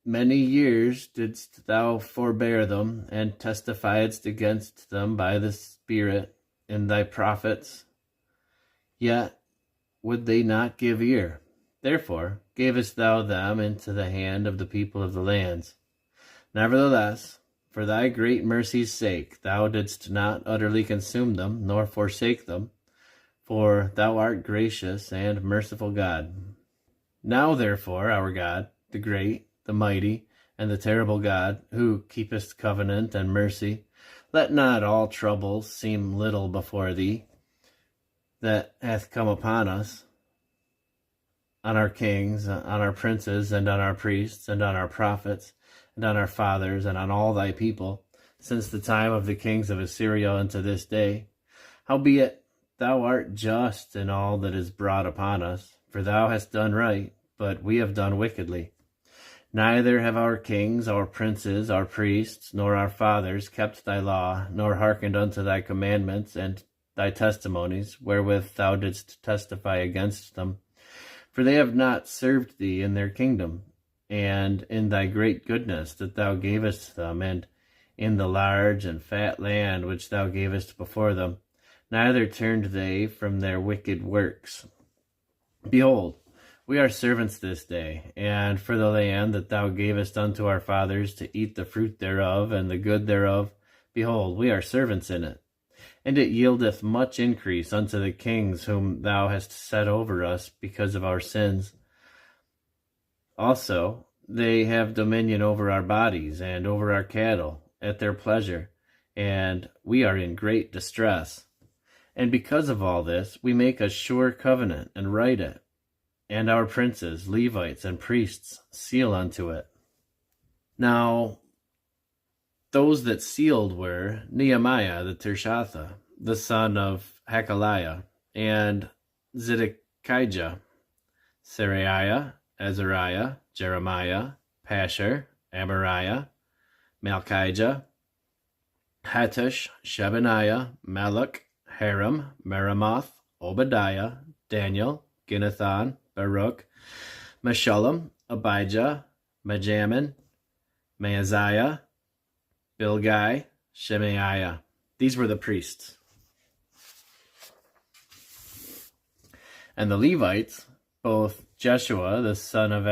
many years didst thou forbear them, and testifiedst against them by the Spirit in thy prophets. Yet would they not give ear. Therefore gavest thou them into the hand of the people of the lands. Nevertheless, for thy great mercy's sake, thou didst not utterly consume them, nor forsake them, for thou art gracious and merciful God. Now therefore, our God, the great, the mighty, and the terrible God, who keepest covenant and mercy, let not all troubles seem little before thee, that hath come upon us, on our kings, on our princes, and on our priests, and on our prophets, and on our fathers, and on all thy people, since the time of the kings of Assyria unto this day. Howbeit thou art just in all that is brought upon us, for thou hast done right, but we have done wickedly. Neither have our kings, our princes, our priests, nor our fathers kept thy law, nor hearkened unto thy commandments and thy testimonies, wherewith thou didst testify against them. For they have not served thee in their kingdom, and in thy great goodness that thou gavest them, and in the large and fat land which thou gavest before them. Neither turned they from their wicked works. Behold, we are servants this day, and for the land that thou gavest unto our fathers to eat the fruit thereof and the good thereof, behold, we are servants in it. And it yieldeth much increase unto the kings whom thou hast set over us because of our sins. Also, they have dominion over our bodies and over our cattle at their pleasure, and we are in great distress. And because of all this, we make a sure covenant and write it, and our princes, Levites, and priests seal unto it. Now, those that sealed were Nehemiah the Tirshatha, the son of Hakaliah, and Zedekiah, Seraiah, Azariah, Jeremiah, Pashur, Amariah, Malchijah, Hattush, Shebaniah, Malach, Haram, Meremoth, Obadiah, Daniel, Ginnathan, Baruch, Meshullam, Abijah, Majamin, Maaziah, Bilgai, Shemaiah. These were the priests. And the Levites, both Jeshua, the son of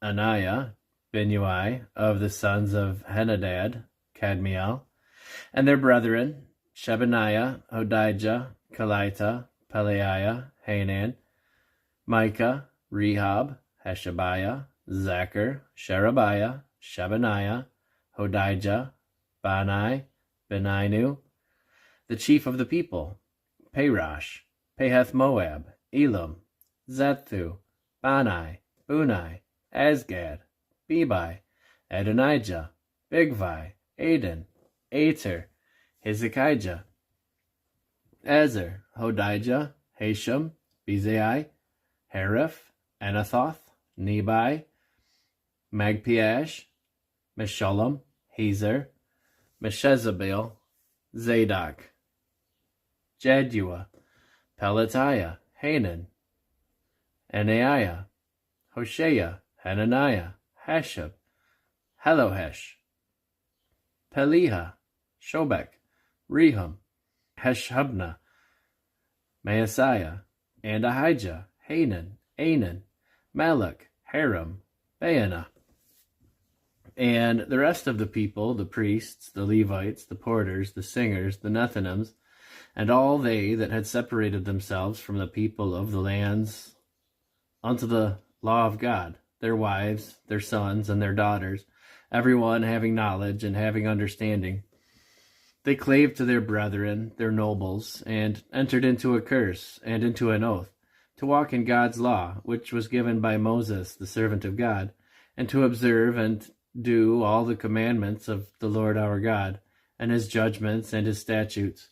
Ananiah, Binnui, of the sons of Henadad, Kadmiel, and their brethren, Shebaniah, Hodijah, Kelita, Pelaiah, Hanan, Micah, Rehob, Hashabiah, Zachar, Sherebiah, Shebaniah, Hodijah, Bani, Beninu, the chief of the people, Parash, Pahath Moab, Elam, Zethu, Bani, Bunai, Asgad, Bebai, Adonijah, Bigvai, Aden, Ater, Hezekiah, Ezer, Hodijah, Hashem, Bezai, Hariph, Anathoth, Nebai, Magpiash, Meshullam, Hazer, Meshezabel, Zadok, Jaddua, Pelatiah, Hanan, Anaiah, Hoshea, Hananiah, Hashab, Helohesh, Peliha, Shobek, Rehum, Heshabna, Maasiah, and Ahijah, Hanan, Anan, Malach, Haram, Baanah. And the rest of the people, the priests, the Levites, the porters, the singers, the Nethinims, and all they that had separated themselves from the people of the lands unto the law of God, their wives, their sons, and their daughters, every one having knowledge and having understanding, they clave to their brethren, their nobles, and entered into a curse and into an oath, to walk in God's law, which was given by Moses, the servant of God, and to observe and do all the commandments of the Lord our God, and his judgments and his statutes,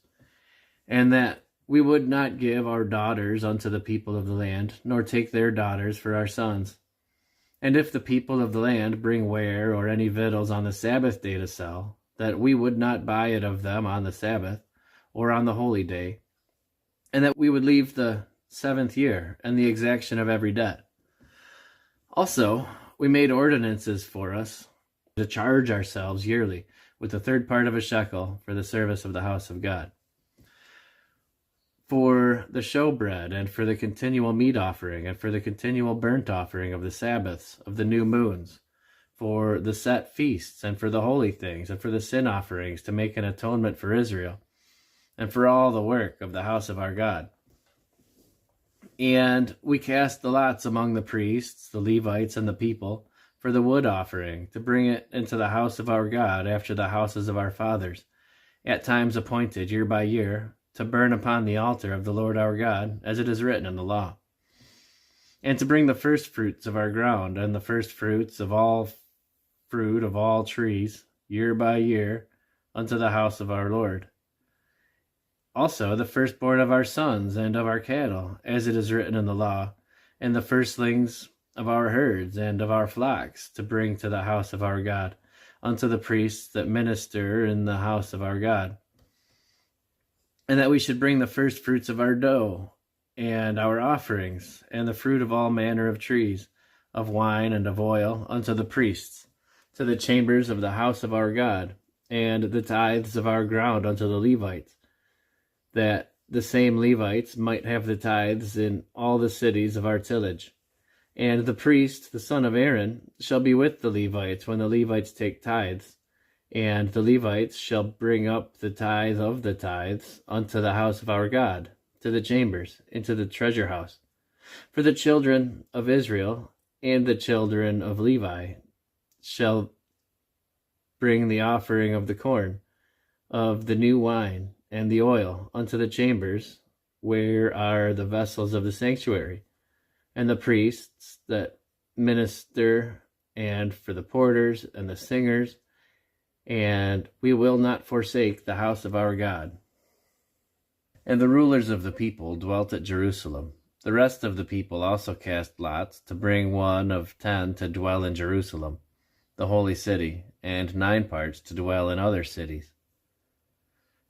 and that we would not give our daughters unto the people of the land, nor take their daughters for our sons. And if the people of the land bring ware or any victuals on the Sabbath day to sell, that we would not buy it of them on the Sabbath, or on the holy day, and that we would leave the 7th year, and the exaction of every debt. Also, we made ordinances for us to charge ourselves yearly with the 3rd part of a shekel for the service of the house of God, for the showbread, and for the continual meat offering, and for the continual burnt offering of the Sabbaths, of the new moons, for the set feasts, and for the holy things, and for the sin offerings, to make an atonement for Israel, and for all the work of the house of our God. And we cast the lots among the priests, the Levites, and the people, for the wood offering, to bring it into the house of our God after the houses of our fathers, at times appointed, year by year, to burn upon the altar of the Lord our God, as it is written in the law. And to bring the first fruits of our ground, and the first fruits of all fruit of all trees, year by year, unto the house of our Lord. Also the firstborn of our sons and of our cattle, as it is written in the law, and the firstlings of our herds and of our flocks, to bring to the house of our God, unto the priests that minister in the house of our God. And that we should bring the first fruits of our dough, and our offerings, and the fruit of all manner of trees, of wine and of oil, unto the priests, to the chambers of the house of our God, and the tithes of our ground unto the Levites, that the same Levites might have the tithes in all the cities of our tillage. And the priest, the son of Aaron, shall be with the Levites when the Levites take tithes, and the Levites shall bring up the tithe of the tithes unto the house of our God, to the chambers, into the treasure house. For the children of Israel and the children of Levi shall bring the offering of the corn, of the new wine, and the oil unto the chambers, where are the vessels of the sanctuary, and the priests that minister, and for the porters and the singers, and we will not forsake the house of our God. And the rulers of the people dwelt at Jerusalem. The rest of the people also cast lots to bring 1 of 10 to dwell in Jerusalem, the holy city, and 9 parts to dwell in other cities.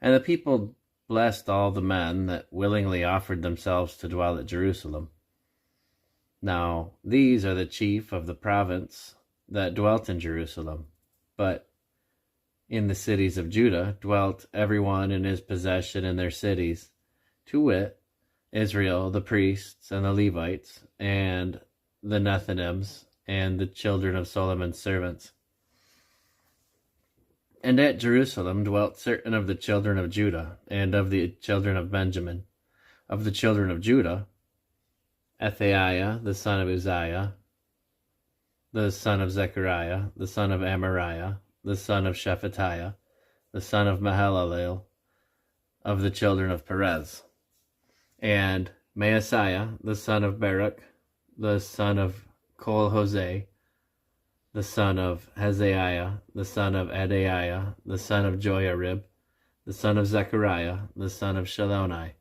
And the people blessed all the men that willingly offered themselves to dwell at Jerusalem. Now these are the chief of the province that dwelt in Jerusalem, but in the cities of Judah dwelt every one in his possession in their cities, to wit, Israel, the priests, and the Levites, and the Nethinims, and the children of Solomon's servants. And at Jerusalem dwelt certain of the children of Judah, and of the children of Benjamin. Of the children of Judah, Ethaiah, the son of Uzziah, the son of Zechariah, the son of Amariah, the son of Shephatiah, the son of Mahalalel, of the children of Perez. And Maaseiah, the son of Baruch, the son of Kol-Hoseh, the son of Hazaiah, the son of Adaiah, the son of Joiarib, the son of Zechariah, the son of Shiloni.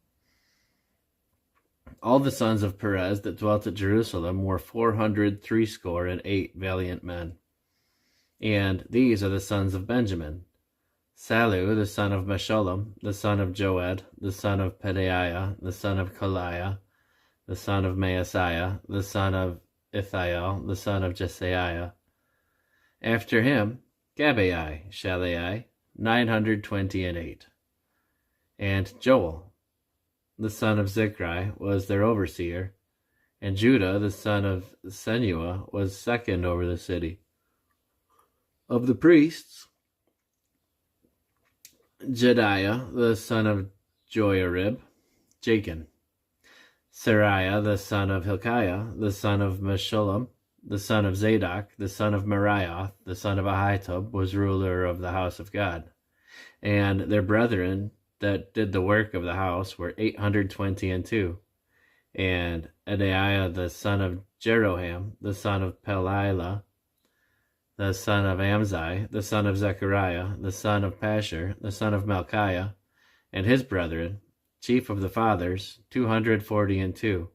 All the sons of Perez that dwelt at Jerusalem were 468 valiant men. And these are the sons of Benjamin: Salu, the son of Meshullam, the son of Joed, the son of Pedaiah, the son of Koliah, the son of Maaseiah, the son of Ithiel, the son of Jesaiah. After him, Gabbai, Shalai, 928. And Joel, the son of Zichri, was their overseer, and Judah, the son of Senua, was second over the city. Of the priests, Jediah, the son of Joiarib, Jachin. Seraiah, the son of Hilkiah, the son of Meshullam, the son of Zadok, the son of Merioth, the son of Ahitub, was ruler of the house of God. And their brethren that did the work of the house were 822. And Adaiah, the son of Jeroham, the son of Pelilah, the son of Amzai, the son of Zechariah, the son of Pashur, the son of Malchiah, and his brethren, chief of the fathers, 242.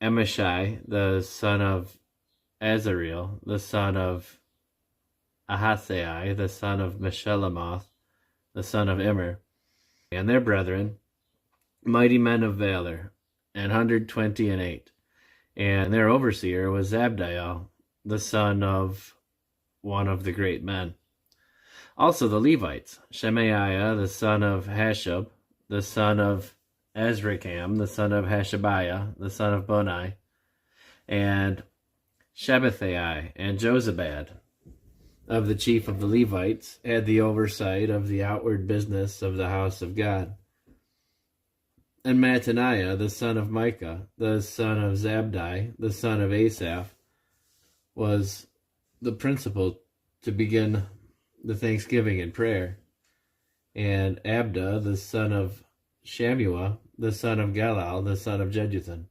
Amishai, the son of Azareel, the son of Ahasai, the son of Meshillemoth, the son of Immer, and their brethren, mighty men of valor, 128. And their overseer was Abdiel, the son of one of the great men. Also the Levites, Shemaiah, the son of Hashub, the son of Azrikam, the son of Hashabiah, the son of Bunai, and Shabbathai, and Jozabad, of the chief of the Levites, had the oversight of the outward business of the house of God. And Mattaniah, the son of Micah, the son of Zabdi, the son of Asaph, was the principal to begin the thanksgiving and prayer. And Abda, the son of Shammua, the son of Galal, the son of Jeduthun.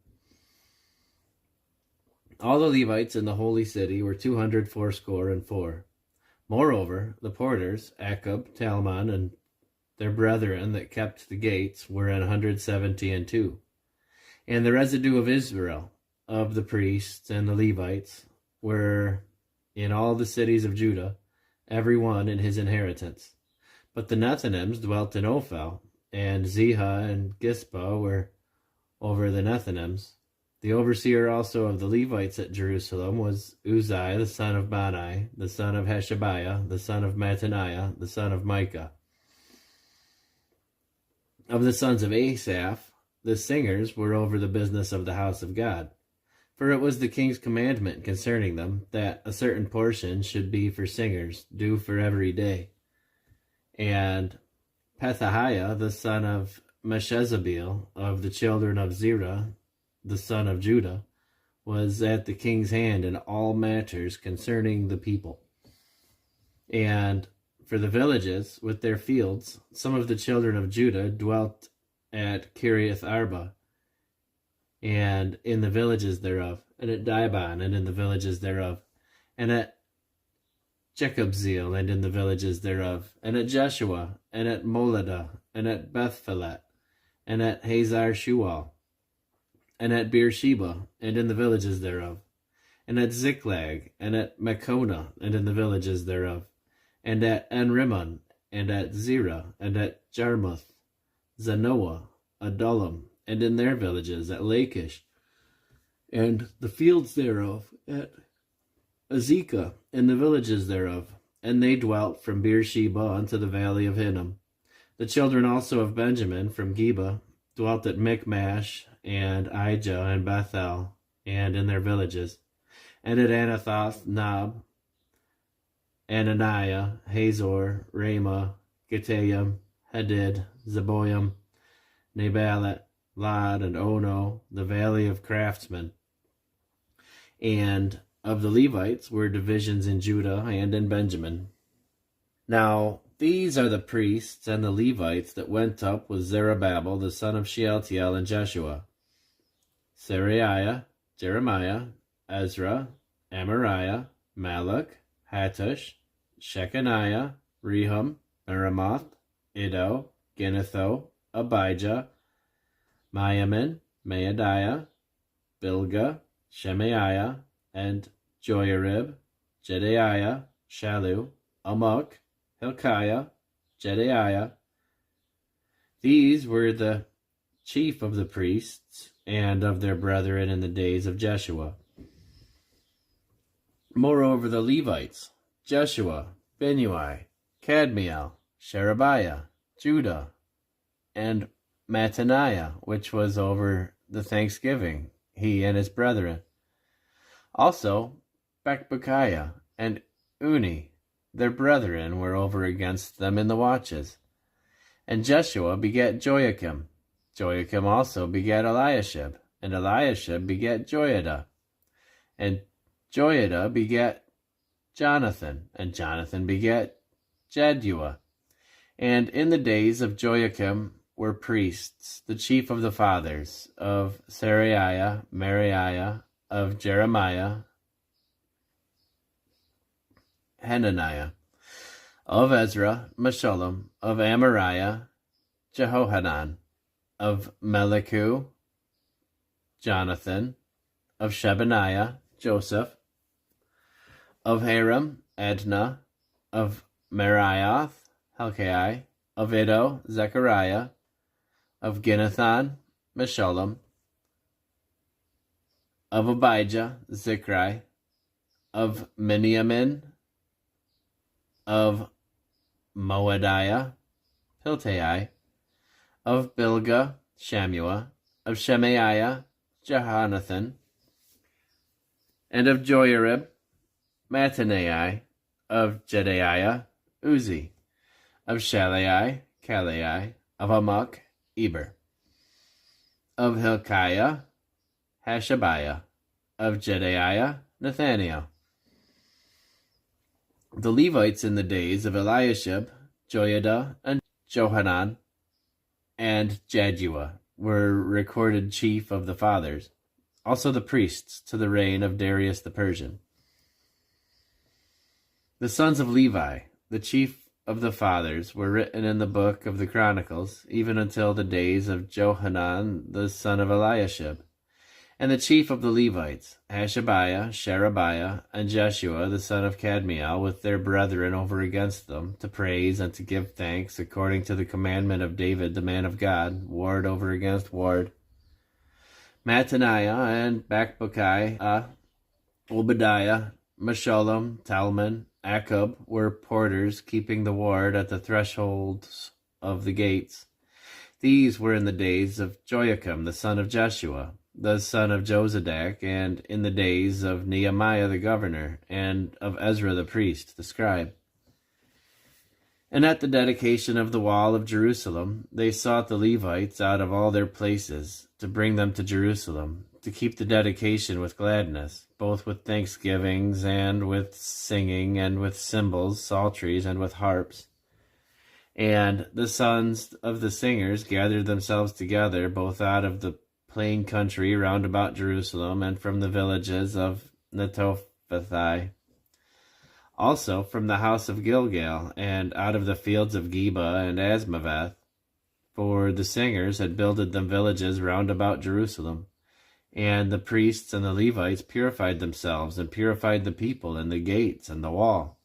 All the Levites in the holy city were 284. Moreover, the porters, Akub, Talmon, and their brethren that kept the gates were 172. And the residue of Israel, of the priests and the Levites, were in all the cities of Judah, every one in his inheritance. But the Nethinims dwelt in Ophel, and Ziha and Gispa were over the Nethinims. The overseer also of the Levites at Jerusalem was Uzai, the son of Bani, the son of Hashabiah, the son of Mattaniah, the son of Micah. Of the sons of Asaph, the singers were over the business of the house of God. For it was the king's commandment concerning them, that a certain portion should be for singers, due for every day. And Pethahiah, the son of Meshezabeel, of the children of Zerah, the son of Judah, was at the king's hand in all matters concerning the people. And for the villages with their fields, some of the children of Judah dwelt at Kiriath Arba, and in the villages thereof, and at Dibon, and in the villages thereof, and at Jekabzeel, and in the villages thereof, and at Jeshua, and at Moladah, and at Bethphelet, and at Hazar Shual, and at Beersheba, and in the villages thereof, and at Ziklag, and at Mechonah, and in the villages thereof, and at Enrimmon, and at Zerah, and at Jarmuth, Zanoah, Adullam, and in their villages, at Lachish, and the fields thereof, at Azekah, and the villages thereof. And they dwelt from Beersheba unto the valley of Hinnom. The children also of Benjamin from Geba dwelt at Michmash, and Ijah, and Bethel, and in their villages, and at Anathoth, Nob, Ananiah, Hazor, Ramah, Gittayim, Hadid, Zeboim, Nabalat, Lod, and Ono, the valley of craftsmen. And of the Levites were divisions in Judah and in Benjamin. Now these are the priests and the Levites that went up with Zerubbabel the son of Shealtiel and Jeshua: Seraiah, Jeremiah, Ezra, Amariah, Malach, Hattush, Shechaniah, Rehum, Meremoth, Iddo, Ginnetho, Abijah, Mayamin, Maadiah, Bilgah, Shemaiah, and Joiarib, Jedaiah, Shalu, Amok, Hilkiah, Jedaiah. These were the chief of the priests and of their brethren in the days of Jeshua. Moreover, the Levites, Jeshua, Binnui, Kadmiel, Sherebiah, Judah, and Mattaniah, which was over the thanksgiving, he and his brethren. Also Bekbekiah, and Uni, their brethren, were over against them in the watches. And Jeshua begat Joachim. Joachim also begat Eliashib, and Eliashib begat Joiada. And Joiada begat Jonathan, and Jonathan begat Jaddua. And in the days of Joachim were priests, the chief of the fathers, of Seraiah, Meraiah, of Jeremiah, Hananiah, of Ezra, Meshullam, of Amariah, Jehohanan, of Melichu, Jonathan, of Shebaniah, Joseph, of Haram, Adnah, of Merioth, Helkai, of Iddo, Zechariah, of Ginnathan, Meshullam, of Abijah, Zichri, of Miniamin, of Moadiah, Piltai, of Bilgah, Shammua, of Shemaiah, Jehonathan, and of Joiarib, Mattaniah, of Jedaiah, Uzi, of Shalai, Kalai, of Amok, Eber, of Hilkiah, Hashabiah, of Jedaiah, Nathaniel. The Levites in the days of Eliashib, Joiada, and Johanan, and Jaddua were recorded chief of the fathers, also the priests to the reign of Darius the Persian. The sons of Levi, the chief of the fathers, were written in the book of the Chronicles, even until the days of Johanan the son of Eliashib. And the chief of the Levites, Hashabiah, Sherebiah, and Jeshua the son of Kadmiel, with their brethren over against them, to praise and to give thanks, according to the commandment of David the man of God, ward over against ward. Mattaniah and Bakbukai, Obadiah, Meshullam, Talmon, Akub were porters, keeping the ward at the thresholds of the gates. These were in the days of Joachim the son of Jeshua, the son of Josadak, and in the days of Nehemiah the governor, and of Ezra the priest, the scribe. And at the dedication of the wall of Jerusalem, they sought the Levites out of all their places, to bring them to Jerusalem, to keep the dedication with gladness, both with thanksgivings, and with singing, and with cymbals, psalteries, and with harps. And the sons of the singers gathered themselves together, both out of the plain country round about Jerusalem, and from the villages of Netophathi, also from the house of Gilgal, and out of the fields of Geba and Asmaveth, for the singers had builded them villages round about Jerusalem. And the priests and the Levites purified themselves, and purified the people, and the gates, and the wall.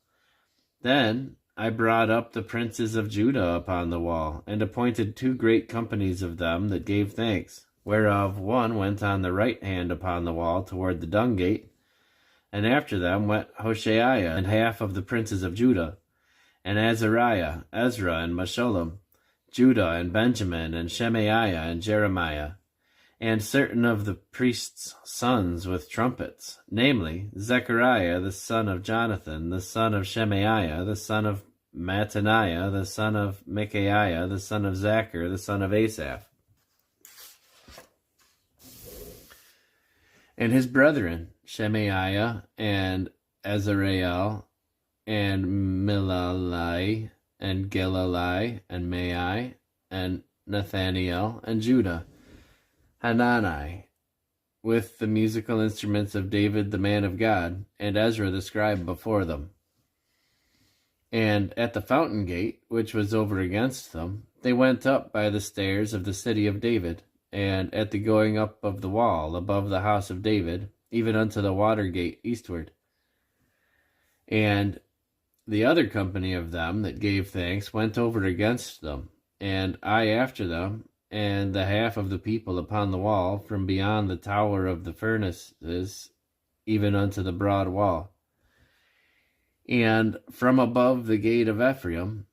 Then I brought up the princes of Judah upon the wall, and appointed 2 great companies of them that gave thanks, whereof one went on the right hand upon the wall toward the dung gate, and after them went Hoshaiah and half of the princes of Judah, and Azariah, Ezra, and Meshullam, Judah, and Benjamin, and Shemaiah, and Jeremiah, and certain of the priests' sons with trumpets, namely, Zechariah the son of Jonathan, the son of Shemaiah, the son of Mattaniah, the son of Micaiah, the son of Zachar, the son of Asaph, and his brethren, Shemaiah, and Azareel, and Milalai, and Gilalai, and Mai, and Nathaniel, and Judah, Hanani, with the musical instruments of David the man of God, and Ezra the scribe before them. And at the fountain gate, which was over against them, they went up by the stairs of the city of David, and at the going up of the wall above the house of David, even unto the water gate eastward. And the other company of them that gave thanks went over against them, and I after them, and the half of the people upon the wall, from beyond the tower of the furnaces, even unto the broad wall. And from above the gate of Ephraim,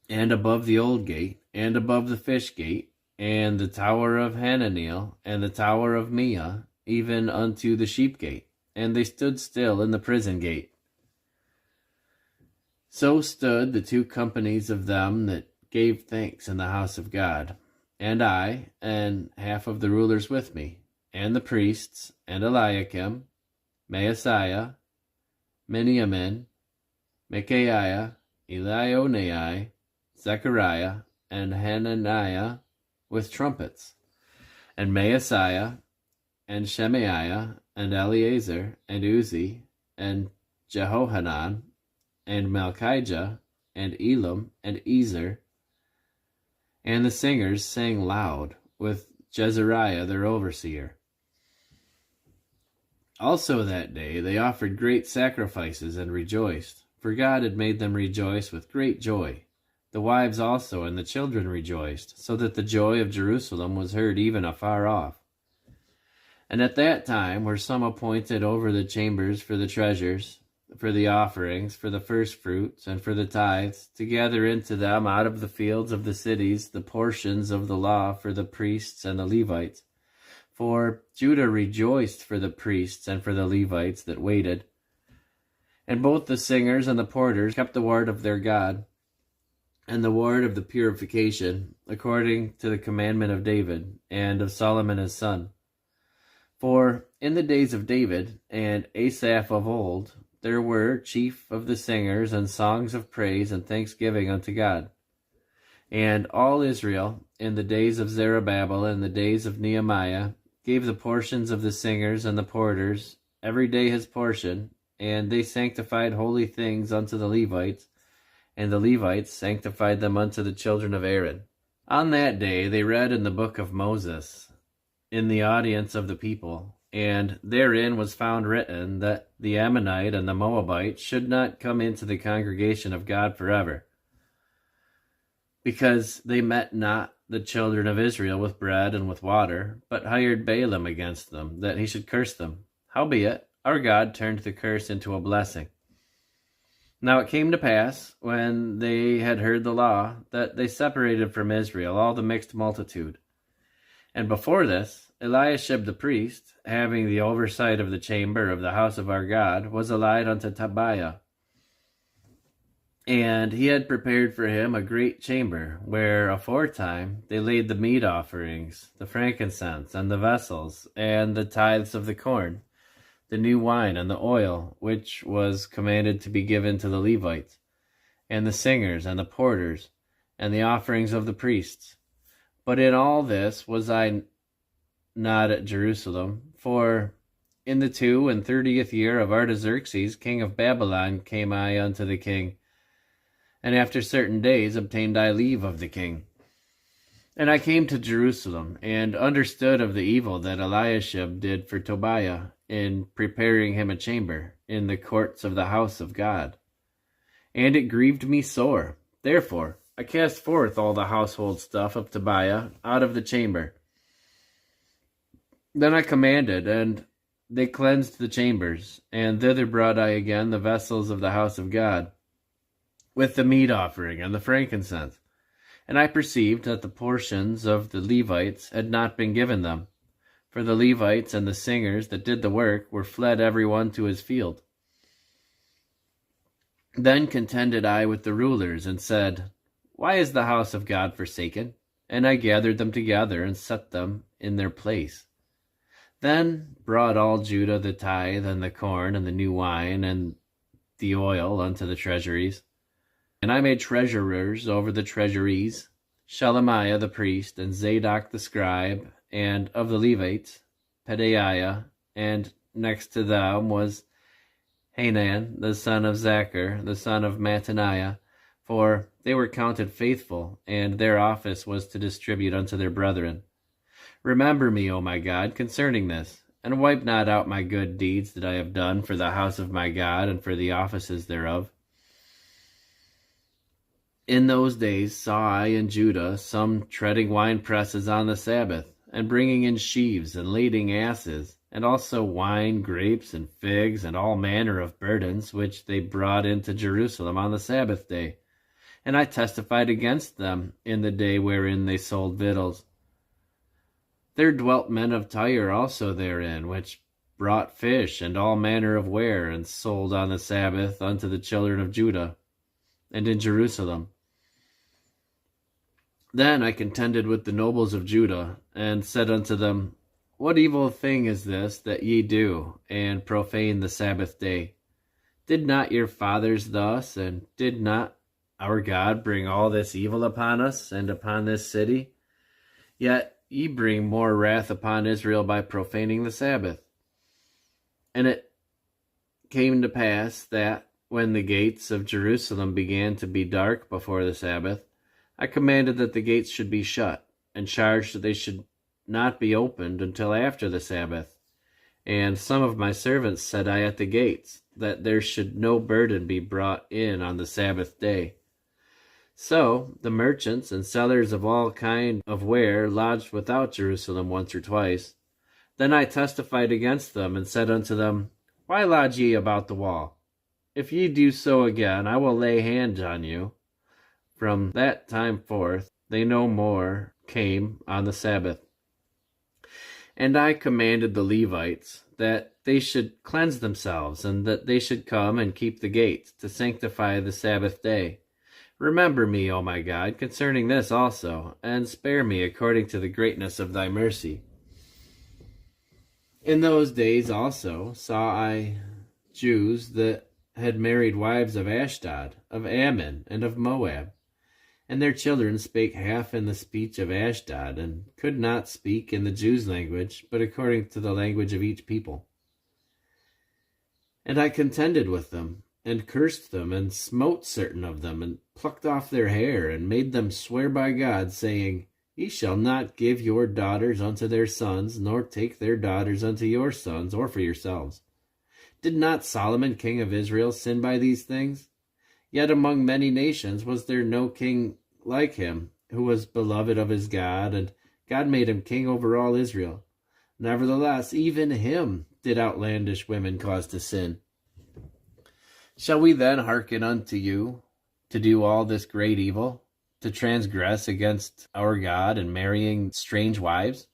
and above the old gate, and above the fish gate, and the tower of Hananiel, and the tower of Mia, even unto the sheep gate, and they stood still in the prison gate. So stood the two companies of them that gave thanks in the house of God, and I, and half of the rulers with me, and the priests, and Eliakim, Maaseiah, Miniamin, Micaiah, Elionai, Zechariah, and Hananiah with trumpets, and Maaseiah, and Shemaiah, and Eleazar, and Uzi, and Jehohanan, and Malchijah, and Elam, and Ezer. And the singers sang loud, with Jezariah their overseer. Also that day they offered great sacrifices and rejoiced, for God had made them rejoice with great joy. The wives also and the children rejoiced, so that the joy of Jerusalem was heard even afar off. And at that time were some appointed over the chambers for the treasures, for the offerings, for the firstfruits, and for the tithes, to gather into them out of the fields of the cities the portions of the law for the priests and the Levites. For Judah rejoiced for the priests and for the Levites that waited. And both the singers and the porters kept the word of their God, and the word of the purification, according to the commandment of David, and of Solomon his son. For in the days of David and Asaph of old, there were chief of the singers and songs of praise and thanksgiving unto God. And all Israel, in the days of Zerubbabel and the days of Nehemiah, gave the portions of the singers and the porters, every day his portion, and they sanctified holy things unto the Levites, and the Levites sanctified them unto the children of Aaron. On that day they read in the book of Moses, in the audience of the people, and therein was found written that the Ammonite and the Moabite should not come into the congregation of God forever, because they met not the children of Israel with bread and with water, but hired Balaam against them, that he should curse them. Howbeit, our God turned the curse into a blessing. Now it came to pass, when they had heard the law, that they separated from Israel all the mixed multitude. And before this, Eliashib the priest, having the oversight of the chamber of the house of our God, was allied unto Tobiah. And he had prepared for him a great chamber, where aforetime they laid the meat offerings, the frankincense, and the vessels, and the tithes of the corn, the new wine, and the oil, which was commanded to be given to the Levites, and the singers, and the porters, and the offerings of the priests. But in all this was I not at Jerusalem, for in the 32nd year of Artaxerxes, king of Babylon, came I unto the king, and after certain days obtained I leave of the king. And I came to Jerusalem, and understood of the evil that Eliashib did for Tobiah, in preparing him a chamber in the courts of the house of God. And it grieved me sore. Therefore I cast forth all the household stuff of Tobiah out of the chamber. Then I commanded, and they cleansed the chambers, and thither brought I again the vessels of the house of God, with the meat offering and the frankincense. And I perceived that the portions of the Levites had not been given them, for the Levites and the singers that did the work were fled every one to his field. Then contended I with the rulers, and said, Why is the house of God forsaken? And I gathered them together, and set them in their place. Then brought all Judah the tithe, and the corn, and the new wine, and the oil unto the treasuries. And I made treasurers over the treasuries, Shelemiah the priest, and Zadok the scribe, and of the Levites, Pedaiah, and next to them was Hanan, the son of Zachar, the son of Mattaniah, for they were counted faithful, and their office was to distribute unto their brethren. Remember me, O my God, concerning this, and wipe not out my good deeds that I have done for the house of my God and for the offices thereof. In those days saw I in Judah some treading wine presses on the Sabbath, and bringing in sheaves, and lading asses, and also wine, grapes, and figs, and all manner of burdens, which they brought into Jerusalem on the Sabbath day. And I testified against them in the day wherein they sold victuals. There dwelt men of Tyre also therein, which brought fish and all manner of ware, and sold on the Sabbath unto the children of Judah. and in Jerusalem. Then I contended with the nobles of Judah, and said unto them, What evil thing is this that ye do, and profane the Sabbath day? Did not your fathers thus, and did not our God bring all this evil upon us, and upon this city? Yet ye bring more wrath upon Israel by profaning the Sabbath. And it came to pass that, when the gates of Jerusalem began to be dark before the Sabbath, I commanded that the gates should be shut, and charged that they should not be opened until after the Sabbath. And some of my servants set I at the gates, that there should no burden be brought in on the Sabbath day. So the merchants and sellers of all kind of ware lodged without Jerusalem once or twice. Then I testified against them, and said unto them, Why lodge ye about the wall? If ye do so again, I will lay hand on you. From that time forth they no more came on the Sabbath. And I commanded the Levites that they should cleanse themselves, and that they should come and keep the gates, to sanctify the Sabbath day. Remember me, O my God, concerning this also, and spare me according to the greatness of thy mercy. In those days also saw I Jews that had married wives of Ashdod, of Ammon, and of Moab. And their children spake half in the speech of Ashdod, and could not speak in the Jews' language, but according to the language of each people. And I contended with them, and cursed them, and smote certain of them, and plucked off their hair, and made them swear by God, saying, Ye shall not give your daughters unto their sons, nor take their daughters unto your sons, or for yourselves. Did not Solomon king of Israel sin by these things? Yet among many nations was there no king like him, who was beloved of his God, and God made him king over all Israel. Nevertheless, even him did outlandish women cause to sin. Shall we then hearken unto you to do all this great evil, to transgress against our God in marrying strange wives?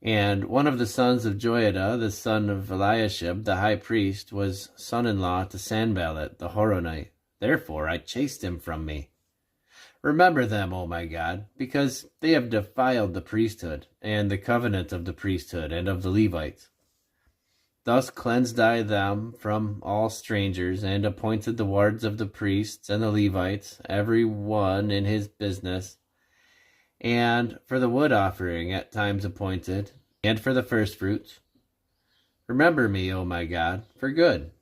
And one of the sons of Joiada, the son of Eliashib, the high priest, was son-in-law to Sanballat the Horonite. Therefore I chased him from me. Remember them, O my God, because they have defiled the priesthood, and the covenant of the priesthood and of the Levites. Thus cleansed I them from all strangers, and appointed the wards of the priests and the Levites, every one in his business, and for the wood offering at times appointed, and for the firstfruits. Remember me, O my God, for good,